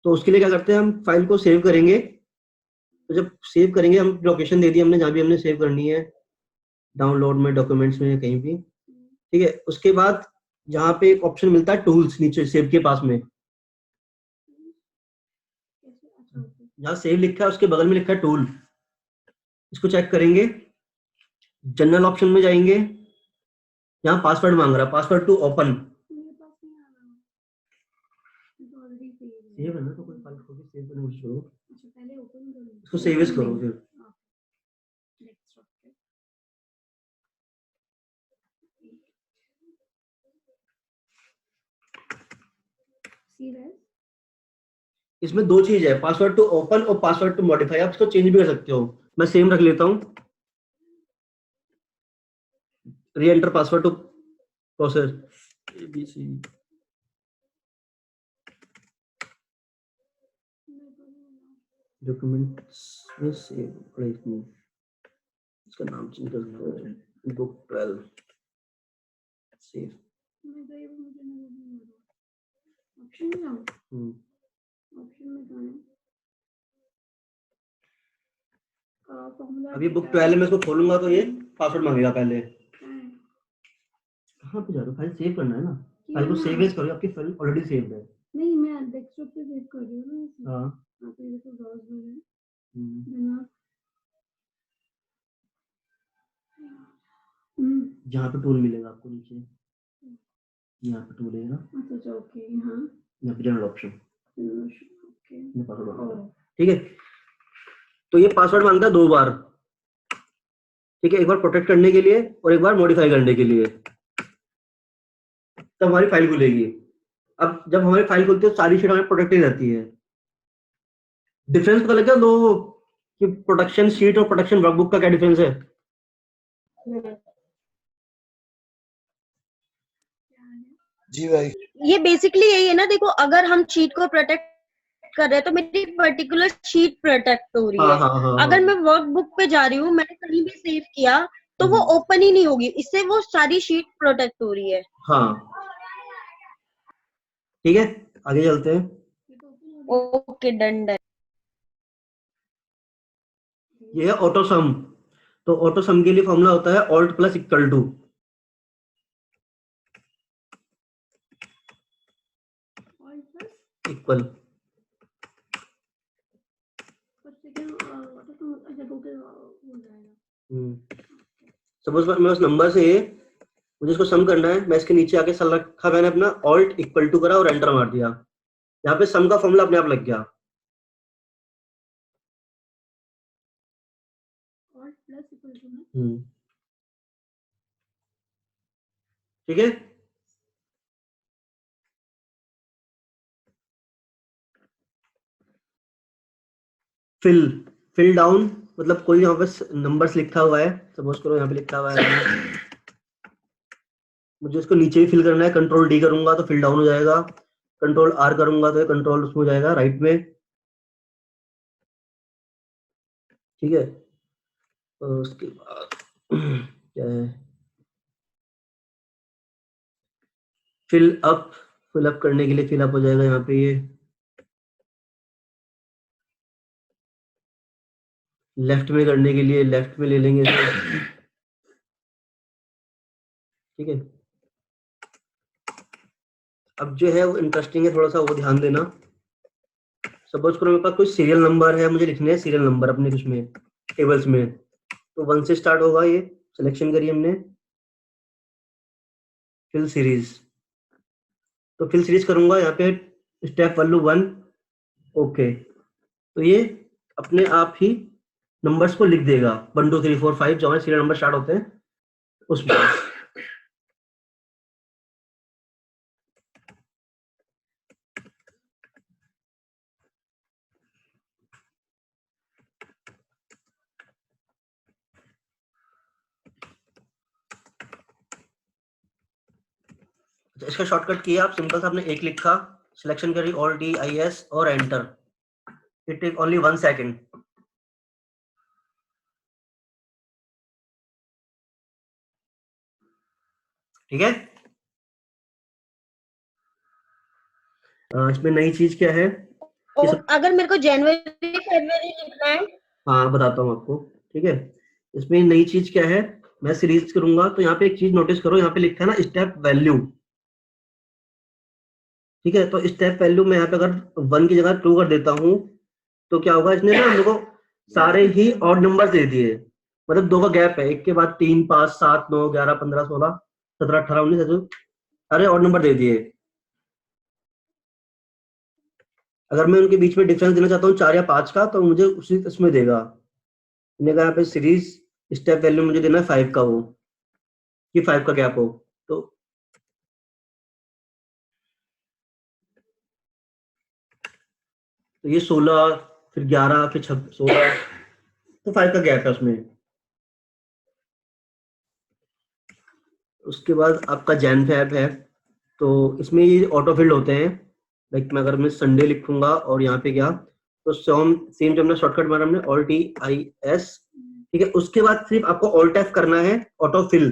तो उसके लिए क्या करते हैं, हम फाइल को सेव करेंगे। तो जब सेव करेंगे, हम लोकेशन दे दी हमने जहाँ भी हमने सेव करनी है, डाउनलोड में, डॉक्यूमेंट्स में, कहीं भी। ठीक है, उसके बाद यहाँ पे एक ऑप्शन मिलता है टूल्स, नीचे सेव के पास में, जहाँ सेव लिखा है उसके बगल में लिखा है टूल, इसको चेक करेंगे। जनरल ऑप्शन में जाएंगे, यहाँ पासवर्ड मांग रहा है, पासवर्ड टू ओपन। मेरे पास नहीं आ रहा, तो ऑलरेडी सेव सेव है ना, तो कोई फाइल खोल के सेव करने की करो, अच्छा पहले ओपन करो, इसको सेव एज करो फिर। Next Save as. इसमें दो चीज है, पासवर्ड टू ओपन और पासवर्ड टू मॉडिफाई। आप इसको चेंज भी कर सकते हो। मैं सेम रख लेता हूँ, re enter password to process ABC। Documents में सेव, इसका नाम चेंज करना है, बुक 12 सेव। मैं तो ये मुझे नजर नहीं आ रहा। ऑप्शन में जाऊँ? ऑप्शन में जाएं। फॉर्मूला अभी बुक 12 में इसको खोलूंगा तो ये पासवर्ड मांगेगा पहले। है। कहाँ पे जा रहे हो? फाइल सेव करना है ना, फाइल को किया सेव ना। एज करो, आपकी फाइल ऑलरेडी सेव्ड है। नहीं, मैं डेस्कटॉप पे सेव कर रही हूँ ना इसमें। हाँ आप ये देखो ब्राउज़र है। हम्म, देन आप जहाँ पे टूल मिलेगा आपको नीचे, यहाँ पे टूल है ना, अच्छा ओके हाँ यहाँ पे जनरल ऑप्शन, ओके ये पासवर्ड मांगेगा। और ठीक है, तो ये पासवर्ड मांगता है 2 बार। ठीक है, एक बार प्रोटेक्ट करने के लिए और एक बार मॉडिफाई करने के लिए, तब हमारी फाइल खुलेगी। अब जब हमारी फाइल खुलती है तो सारी शीट हमारी प्रोटेक्टेड रहती है। डिफरेंस पता लग गया दो कि प्रोटेक्शन शीट और प्रोटेक्शन वर्कबुक का क्या डिफरेंस है? जी भाई। ये बेसिकली यही है ना, देखो अगर हम शीट को प्रोटेक्ट कर रहे हैं तो मेरी पर्टिकुलर शीट प्रोटेक्ट हो रही हाँ है। हाँ हाँ अगर मैं वर्कबुक पे जा रही हूँ, मैंने कहीं भी सेव किया तो वो ओपन ही नहीं होगी, इससे वो सारी शीट प्रोटेक्ट हो रही है। हाँ ठीक है, आगे चलते हैं। Okay done done. ये है ऑटो सम। तो ऑटो सम के लिए फॉर्मूला होता है alt plus equal to. Equal suppose मैं उस नंबर से मुझे इसको सम करना है, मैं इसके नीचे आके सम रखा, मैंने अपना ऑल्ट इक्वल टू करा और एंटर मार दिया, यहाँ पे सम का फॉर्मूला अपने आप लग गया। ठीक है, फिल डाउन मतलब कोई यहाँ पे नंबर्स लिखा हुआ है, सपोज करो यहाँ पे लिखा हुआ है, मुझे इसको नीचे भी फिल करना है, कंट्रोल डी करूंगा तो फिल डाउन हो जाएगा, कंट्रोल आर करूंगा तो कंट्रोल उसमें हो जाएगा राइट में। ठीक है, तो उसके बाद क्या है, फिल अप करने के लिए फिल अप हो जाएगा यहाँ पे, ये लेफ्ट में करने के लिए लेफ्ट में ले लेंगे इसको। ठीक है, अब जो है वो इंटरेस्टिंग है, थोड़ा सा वो ध्यान देना। सपोज करो मेरे पास कोई सीरियल नंबर है, मुझे लिखने हैं सीरियल नंबर अपने उसमें टेबल्स में, तो 1 से स्टार्ट होगा, ये सिलेक्शन करिए हमने, फिल सीरीज। तो फिल सीरीज करूंगा यहाँ पे स्टेप वैल्यू 1 ओके, तो ये अपने आप ही नंबर्स को लिख देगा 1 2 3 4 5 जो हमारे सीरियल नंबर स्टार्ट होते हैं उसमें। इसका शॉर्टकट किया आप, सिंपल सा आपने एक लिखा, सिलेक्शन करी ऑल DIS और enter, it take only 1 second. ठीक है, इसमें नई चीज क्या है, और अगर मेरे को जनवरी फरवरी लिखना है, हाँ बताता हूँ आपको। ठीक है, इसमें नई चीज क्या है, मैं सीरीज करूंगा तो यहाँ पे एक चीज नोटिस करो, यहाँ पे लिखा है ना स्टेप वैल्यू। ठीक है, तो स्टेप वैल्यू में यहाँ पे अगर 1 की जगह 2 कर देता हूँ तो क्या होगा, इसने ना हम लोग को सारे ही ऑड नंबर दे दिए, मतलब 2 का गैप है, एक के बाद 3 5 7 9 11 15 16 17 18 19 सारे ऑड नंबर दे दिए। अगर मैं उनके बीच में डिफरेंस देना चाहता हूँ 4 या 5 का, तो मुझे उसी उसमें देगा। मैंने कहा यहाँ पे सीरीज स्टेप वैल्यू मुझे देना है 5 का, वो कि 5 का गैप हो, तो तो ये 16 फिर 11 फिर 16 तो 5 का गैप है उसमें। उसके बाद आपका जैन फैब है, तो इसमें ये ऑटो फिल्ड होते हैं। लाइक मैं अगर मैं संडे लिखूंगा और यहाँ पे गया तो सेम जो हमने शॉर्टकट मारा हमने Alt+IS, ठीक है। उसके बाद सिर्फ आपको Alt+F करना है, ऑटो फिल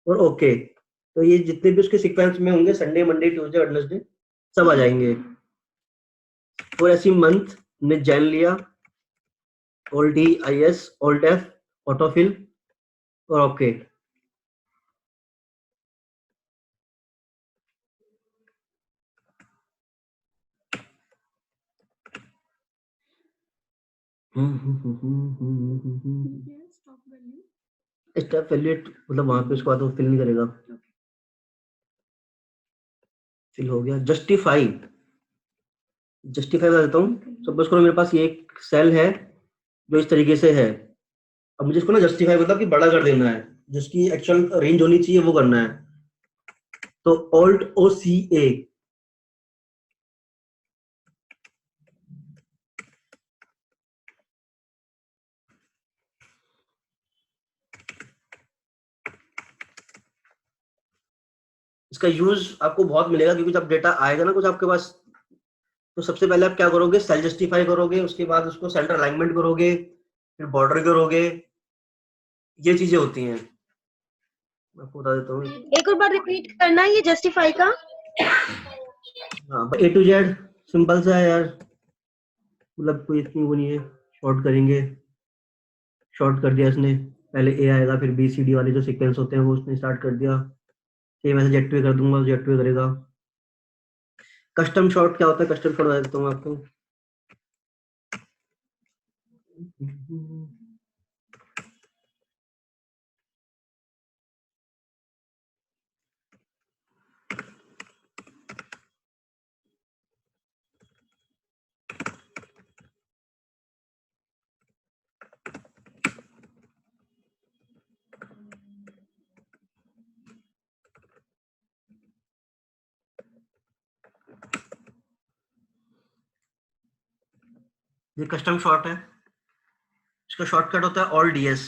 और ओके। तो ये जितने भी उसके सीक्वेंस में होंगे संडे मंडे ट्यूसडे वेडनेसडे सब आ जाएंगे। और ऐसी मंथ ने जैन लिया, Alt+IS Alt+F ऑटो फिल और okay. Stock value step value मतलब वहां पे उसके बाद वो फिल नहीं करेगा। फिल हो गया। जस्टिफाई बता देता हूँ। सपोज करो मेरे पास ये एक सेल है जो इस तरीके से है। अब मुझे इसको ना जस्टिफाई मतलब कि बड़ा कर देना है, जिसकी एक्चुअल रेंज होनी चाहिए वो करना है। तो Alt+OCA, इसका यूज आपको बहुत मिलेगा क्योंकि जब डेटा आएगा ना कुछ आपके पास, तो सबसे पहले आप क्या करोगे, सेल जस्टिफाई करोगे, उसके बाद उसको सेंटर अलाइनमेंट करोगे, फिर बॉर्डर करोगे, ये चीजें होती हैं। मैं आपको बता देता हूँ। एक और बार रिपीट करना ये जस्टिफाई का। हाँ, A to Z सिंपल सा है यार, मतलब कोई इतनी वो नहीं है। शॉर्ट करेंगे, शॉर्ट कर दिया इसने, पहले ए आएगा फिर बी सी डी वाले जो सीक्वेंस होते हैं वो उसने स्टार्ट कर दिया। सेम ऐसे जेट पे कर दूंगा, जेट पे करेगा। कस्टम शॉर्ट क्या होता है, कस्टम शॉर्ट बता देता हूँ आपको। ये कस्टम शॉर्ट है, इसका शॉर्टकट होता है ऑल DS,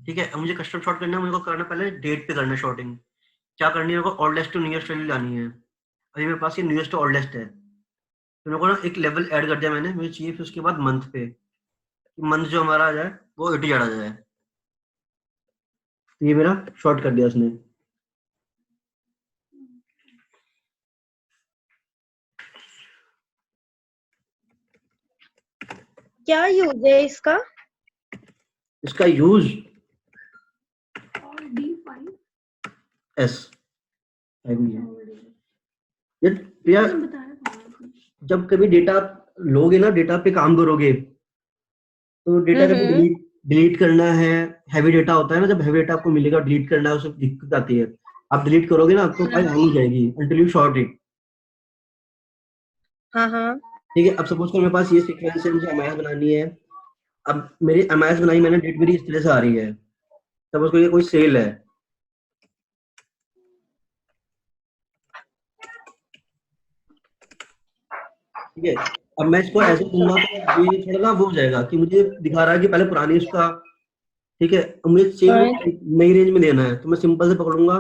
ठीक है। अब मुझे कस्टम शॉर्ट करना है, मुझे को करना पहले डेट पे करना है शॉर्टिंग। क्या करनी है, ऑल्डेस्ट टू नियरेस्ट वैल्यू लानी है। अभी मेरे पास ये नियरेस्ट टू ऑल्डेस्ट है, तो मेरे को ना एक लेवल ऐड कर दिया मैंने, मुझे चाहिए फिर उसके बाद मंथ पे, मंथ जो हमारा आ जाए वो A to Z आ जाए। तो ये मेरा शॉर्ट कर दिया उसने। क्या यूज है इसका? इसका यूज और D5 S ये यार बताया था आपने। जब कभी डेटा लोगे ना, डेटा पे काम करोगे, तो डेटा कभी डिलीट डिलीट करना है, हैवी डेटा होता है ना, जब हैवी डेटा आपको मिलेगा डिलीट करना है, उसमें दिक्कत आती है। आप डिलीट करोगे ना तो फाइल हैंग हो जाएगी until you sort it। हाँ हाँ ठीक है। अब सपोज करो मेरे पास ये सीक्वेंस है, मुझे एमआईएस बनानी है। अब मेरी एमआईएस बनाई मैंने, डेट मेरी इस तरह से आ रही है। सपोज करो ये कोई सेल है, ठीक है। अब मैं इसको ऐसे दूंगा तो ये थोड़ा ना वो हो जाएगा कि मुझे दिखा रहा है कि पहले पुरानी उसका, ठीक है। अब मुझे सेम नई रेंज में देना है, तो मैं सिंपल से पकड़ूंगा,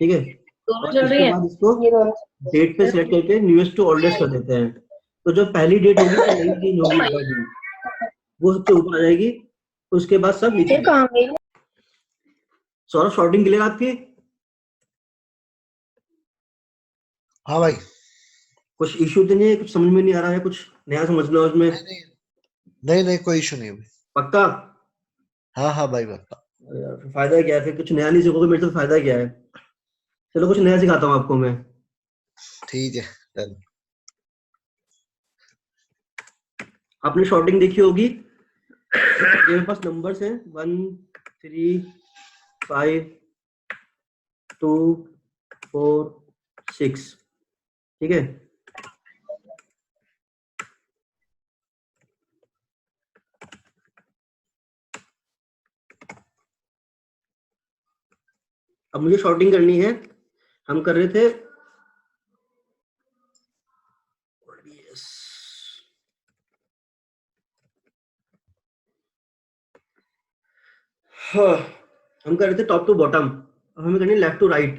ठीक है। दोनों और चल रही इसके है बाद इसको ये दोनों। डेट पे सिलेक्ट करके न्यूएस्ट टू ओल्डेस्ट कर देते हैं। तो जो पहली डेट होगी जो नई चेंज होगी डेटा की, वो सबसे ऊपर आ जाएगी, उसके बाद सब नीचे। फिर कहाँ गई? सौरभ शॉर्टिंग क्लियर आपकी? हाँ भाई। कुछ इश्यू तो नहीं है, कुछ समझ में नहीं आ रहा है, कुछ नया समझना है उसमें? नहीं कोई इशू नहीं है। पक्का? हाँ हाँ भाई बता। अरे यार, फिर फायदा क्या है, फिर कुछ नया नहीं सीखोगे मेरे से, फायदा क्या है। चलो कुछ नया सिखाता हूँ आपको मैं। ठीक है डन। आपने शॉर्टिंग देखी होगी, ये मेरे पास नंबर्स हैं 1 3 5 2 4 6, ठीक है। अब मुझे शॉर्टिंग करनी है, हम कर रहे थे हाँ, हम कर रहे थे टॉप टू बॉटम, अब हमें करनी है लेफ्ट टू राइट।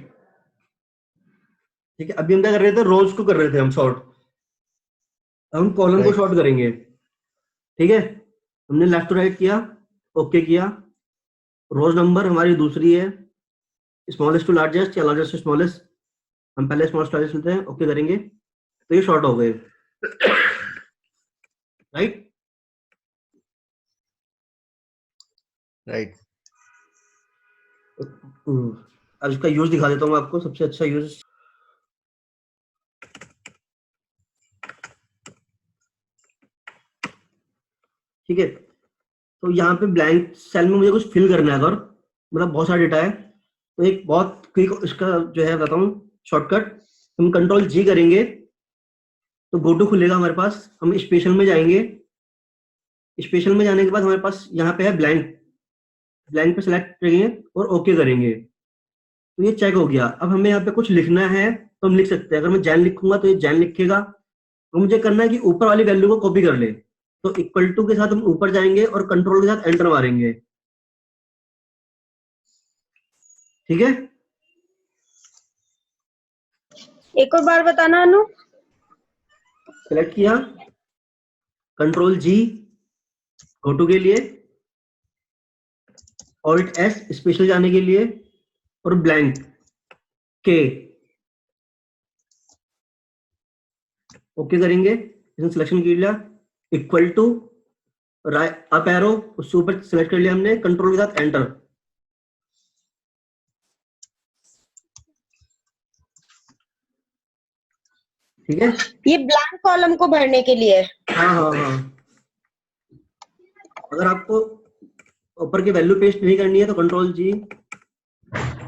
ठीक है, अभी हम क्या कर रहे थे, रोज को कर रहे थे हम शॉर्ट, हम कॉलम को Right. शॉर्ट करेंगे। ठीक है, हमने लेफ्ट टू राइट किया, ओके किया, रोज नंबर हमारी दूसरी है, स्मॉलेस्ट टू लार्जेस्ट या लार्जेस्ट टू स्मॉलेस्ट, हम पहले स्मॉलेस्ट टू लार्जेस्ट लेते हैं, ओके करेंगे, तो ये शॉर्ट हो गए। Right, Right. अब इसका यूज दिखा देता हूँ मैं आपको, सबसे अच्छा यूज। ठीक है, तो यहाँ पे ब्लैंक सेल में मुझे कुछ फिल करना है, अगर मतलब बहुत सारा डेटा है, तो एक बहुत क्विक इसका जो है बताऊँ शॉर्टकट, हम कंट्रोल जी करेंगे तो गो टू खुलेगा हमारे पास, हम स्पेशल में जाएंगे, स्पेशल में जाने के बाद हमारे पास यहाँ पे है ब्लैंक, ब्लैंक पे सेलेक्ट करेंगे और ओके करेंगे, तो ये चेक हो गया। अब हमें यहाँ पे कुछ लिखना है तो हम लिख सकते हैं, अगर मैं जैन लिखूंगा तो ये जैन लिखेगा, तो मुझे करना है कि ऊपर वाली वैल्यू को कॉपी कर ले, तो इक्वल टू के साथ हम ऊपर जाएंगे और कंट्रोल के साथ एंटर मारेंगे। ठीक है, एक और बार बताना अनु। सेलेक्ट किया, कंट्रोल जी गो टू के लिए, ऑल्ट एस स्पेशल जाने के लिए, और ब्लैंक के ओके करेंगे, इसमें सिलेक्शन कर लिया, इक्वल टू अप एरो उससे ऊपर सेलेक्ट कर लिया हमने, कंट्रोल के साथ एंटर। ठीक है, ये ब्लैंक कॉलम को भरने के लिए है। हाँ हाँ हाँ, अगर आपको ऊपर की वैल्यू पेस्ट नहीं करनी है तो कंट्रोल जी,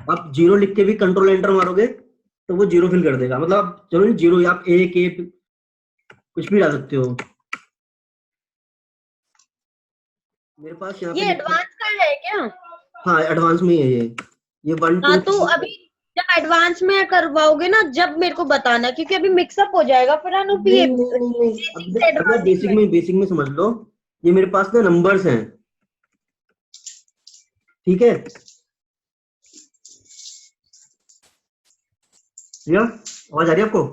आप जीरो लिख के भी कंट्रोल एंटर मारोगे तो वो जीरो फिल कर देगा, मतलब जरूरी जीरो, या आप ए के कुछ भी डाल सकते हो। मेरे पास यहाँ ये पे एडवांस कर रहे हैं क्या? हाँ एडवांस में है ये 1 हाँ 2 तो अभी जब एडवांस में करवाओगे ना, जब मेरे को बताना, क्योंकि अभी मिक्सअप हो जाएगा फिर अनु ये अगर बेसिक में समझ लो, ये मेरे पास ना नंबर्स हैं। ठीक है, रिया आवाज आ रही है आपको?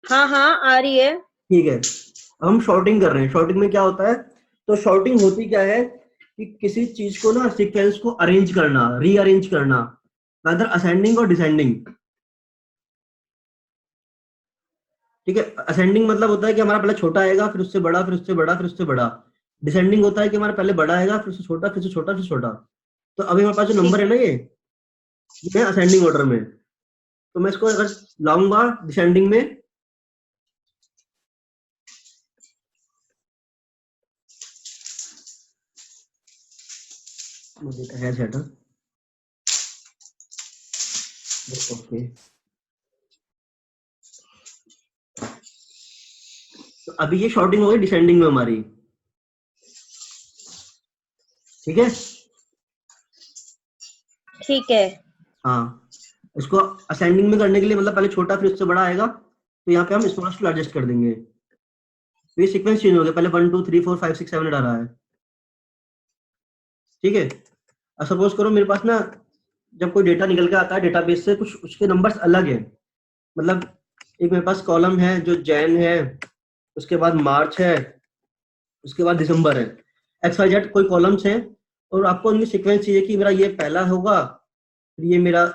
हाँ हाँ आ रही है। ठीक है, अब हम शॉर्टिंग कर रहे हैं। शॉर्टिंग में क्या होता है, तो शॉर्टिंग होती क्या है कि किसी चीज को ना सीक्वेंस को अरेंज करना, रीअरेंज करना, अदर असेंडिंग और डिसेंडिंग। ठीक है, असेंडिंग मतलब होता है कि हमारा पहले छोटा आएगा, फिर उससे बड़ा, फिर उससे बड़ा, फिर उससे बड़ा। डिसेंडिंग होता है कि हमारा पहले बड़ा आएगा, फिर उससे छोटा, फिर से छोटा, फिर छोटा। तो अभी हमारे पास जो नंबर है ना ये है असेंडिंग ऑर्डर में, तो मैं इसको अगर लाऊंगा डिसेंडिंग में, है सेटर, ओके, तो अभी ये शॉर्टिंग हो गई डिसेंडिंग में हमारी। ठीक है, ठीक है। हाँ, इसको असेंडिंग में करने के लिए मतलब पहले छोटा फिर उससे बड़ा आएगा, तो यहाँ पे हम स्मॉलेस्ट टू लार्जेस्ट कर देंगे, तो ये सीक्वेंस चेंज हो गया, पहले 1 2 3 4 5 6 7 8 आ रहा है। ठीक है, अब सपोज करो मेरे पास ना जब कोई डेटा निकल के आता है डेटाबेस से, कुछ उसके नंबर्स अलग है, मतलब एक मेरे पास कॉलम है जो जैन है, उसके बाद मार्च है, उसके बाद दिसंबर है, XYZ कोई कॉलम्स हैं, और आपको उनकी सीक्वेंस चाहिए कि मेरा ये पहला होगा, फिर ये मेरा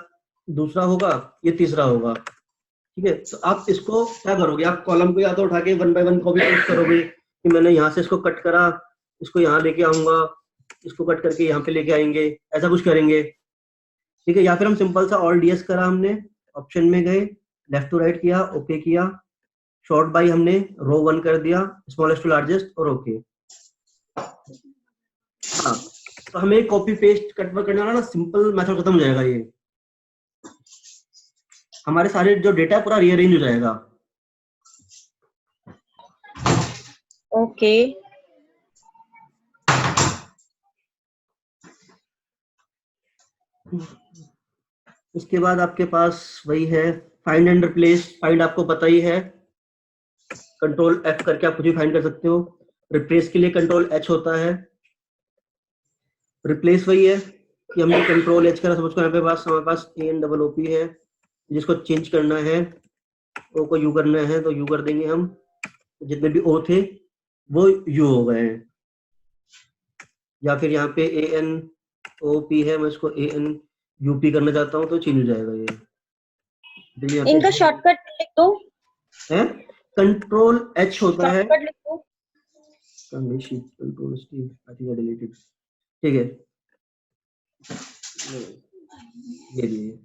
दूसरा होगा, ये तीसरा होगा। ठीक है, तो आप इसको क्या करोगे, आप कॉलम को या तो उठा के 1 बाय 1 कॉपी पेस्ट करोगे कि मैंने यहाँ से इसको कट करा, इसको यहाँ लेके आऊंगा, इसको कट करके यहाँ पे लेके आएंगे, ऐसा कुछ करेंगे। ठीक है, या फिर हम सिंपल सा ऑल DS करा, हमने ऑप्शन में गए, लेफ्ट टू राइट किया, ओके किया, शॉर्ट बाई हमने रो 1 कर दिया, स्मॉलेस्ट टू लार्जेस्ट, और ओके। हाँ, तो हमें कॉपी पेस्ट कट वर्क करने वाला ना सिंपल मेथड खत्म हो जाएगा, ये हमारे सारे जो डेटा पूरा रीअरेंज हो जाएगा। ओके उसके बाद आपके पास वही है फाइंड एंड रिप्लेस। फाइंड आपको पता ही है, कंट्रोल F करके आप कुछ भी फाइंड कर सकते हो। रिप्लेस के लिए कंट्रोल H होता है। रिप्लेस वही है कि हमने कंट्रोल H करा, समझ को हमारे पास ANOOP है, जिसको चेंज करना है O को U करना है तो U कर देंगे हम। जितने भी O थे वो U हो गए हैं। या फिर यहाँ पे ANOP है, मैं इसको ANUP करना चाहता हूँ तो चेंज हो जाएगा ये। तो यहाँ पे इनका शॉर्टकट लिख दो, है कंट्रोल H होता है। शॉर्टकट लिख दो। Control Steve, I think I deleted। ठीक है, ये लिए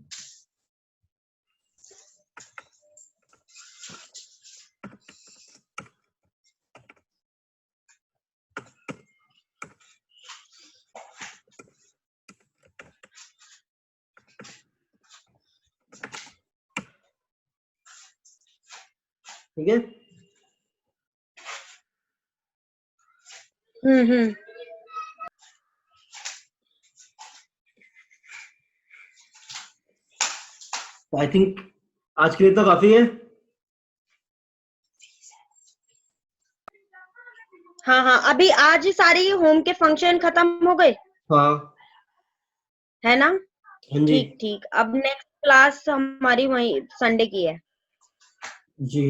ठीक है। हम्म। आई थिंक आज के लिए तो काफी है। हाँ, अभी आज ही सारे होम के फंक्शन खत्म हो गए, हाँ है ना? हाँ जी ठीक। अब नेक्स्ट क्लास हमारी वही संडे की है। जी।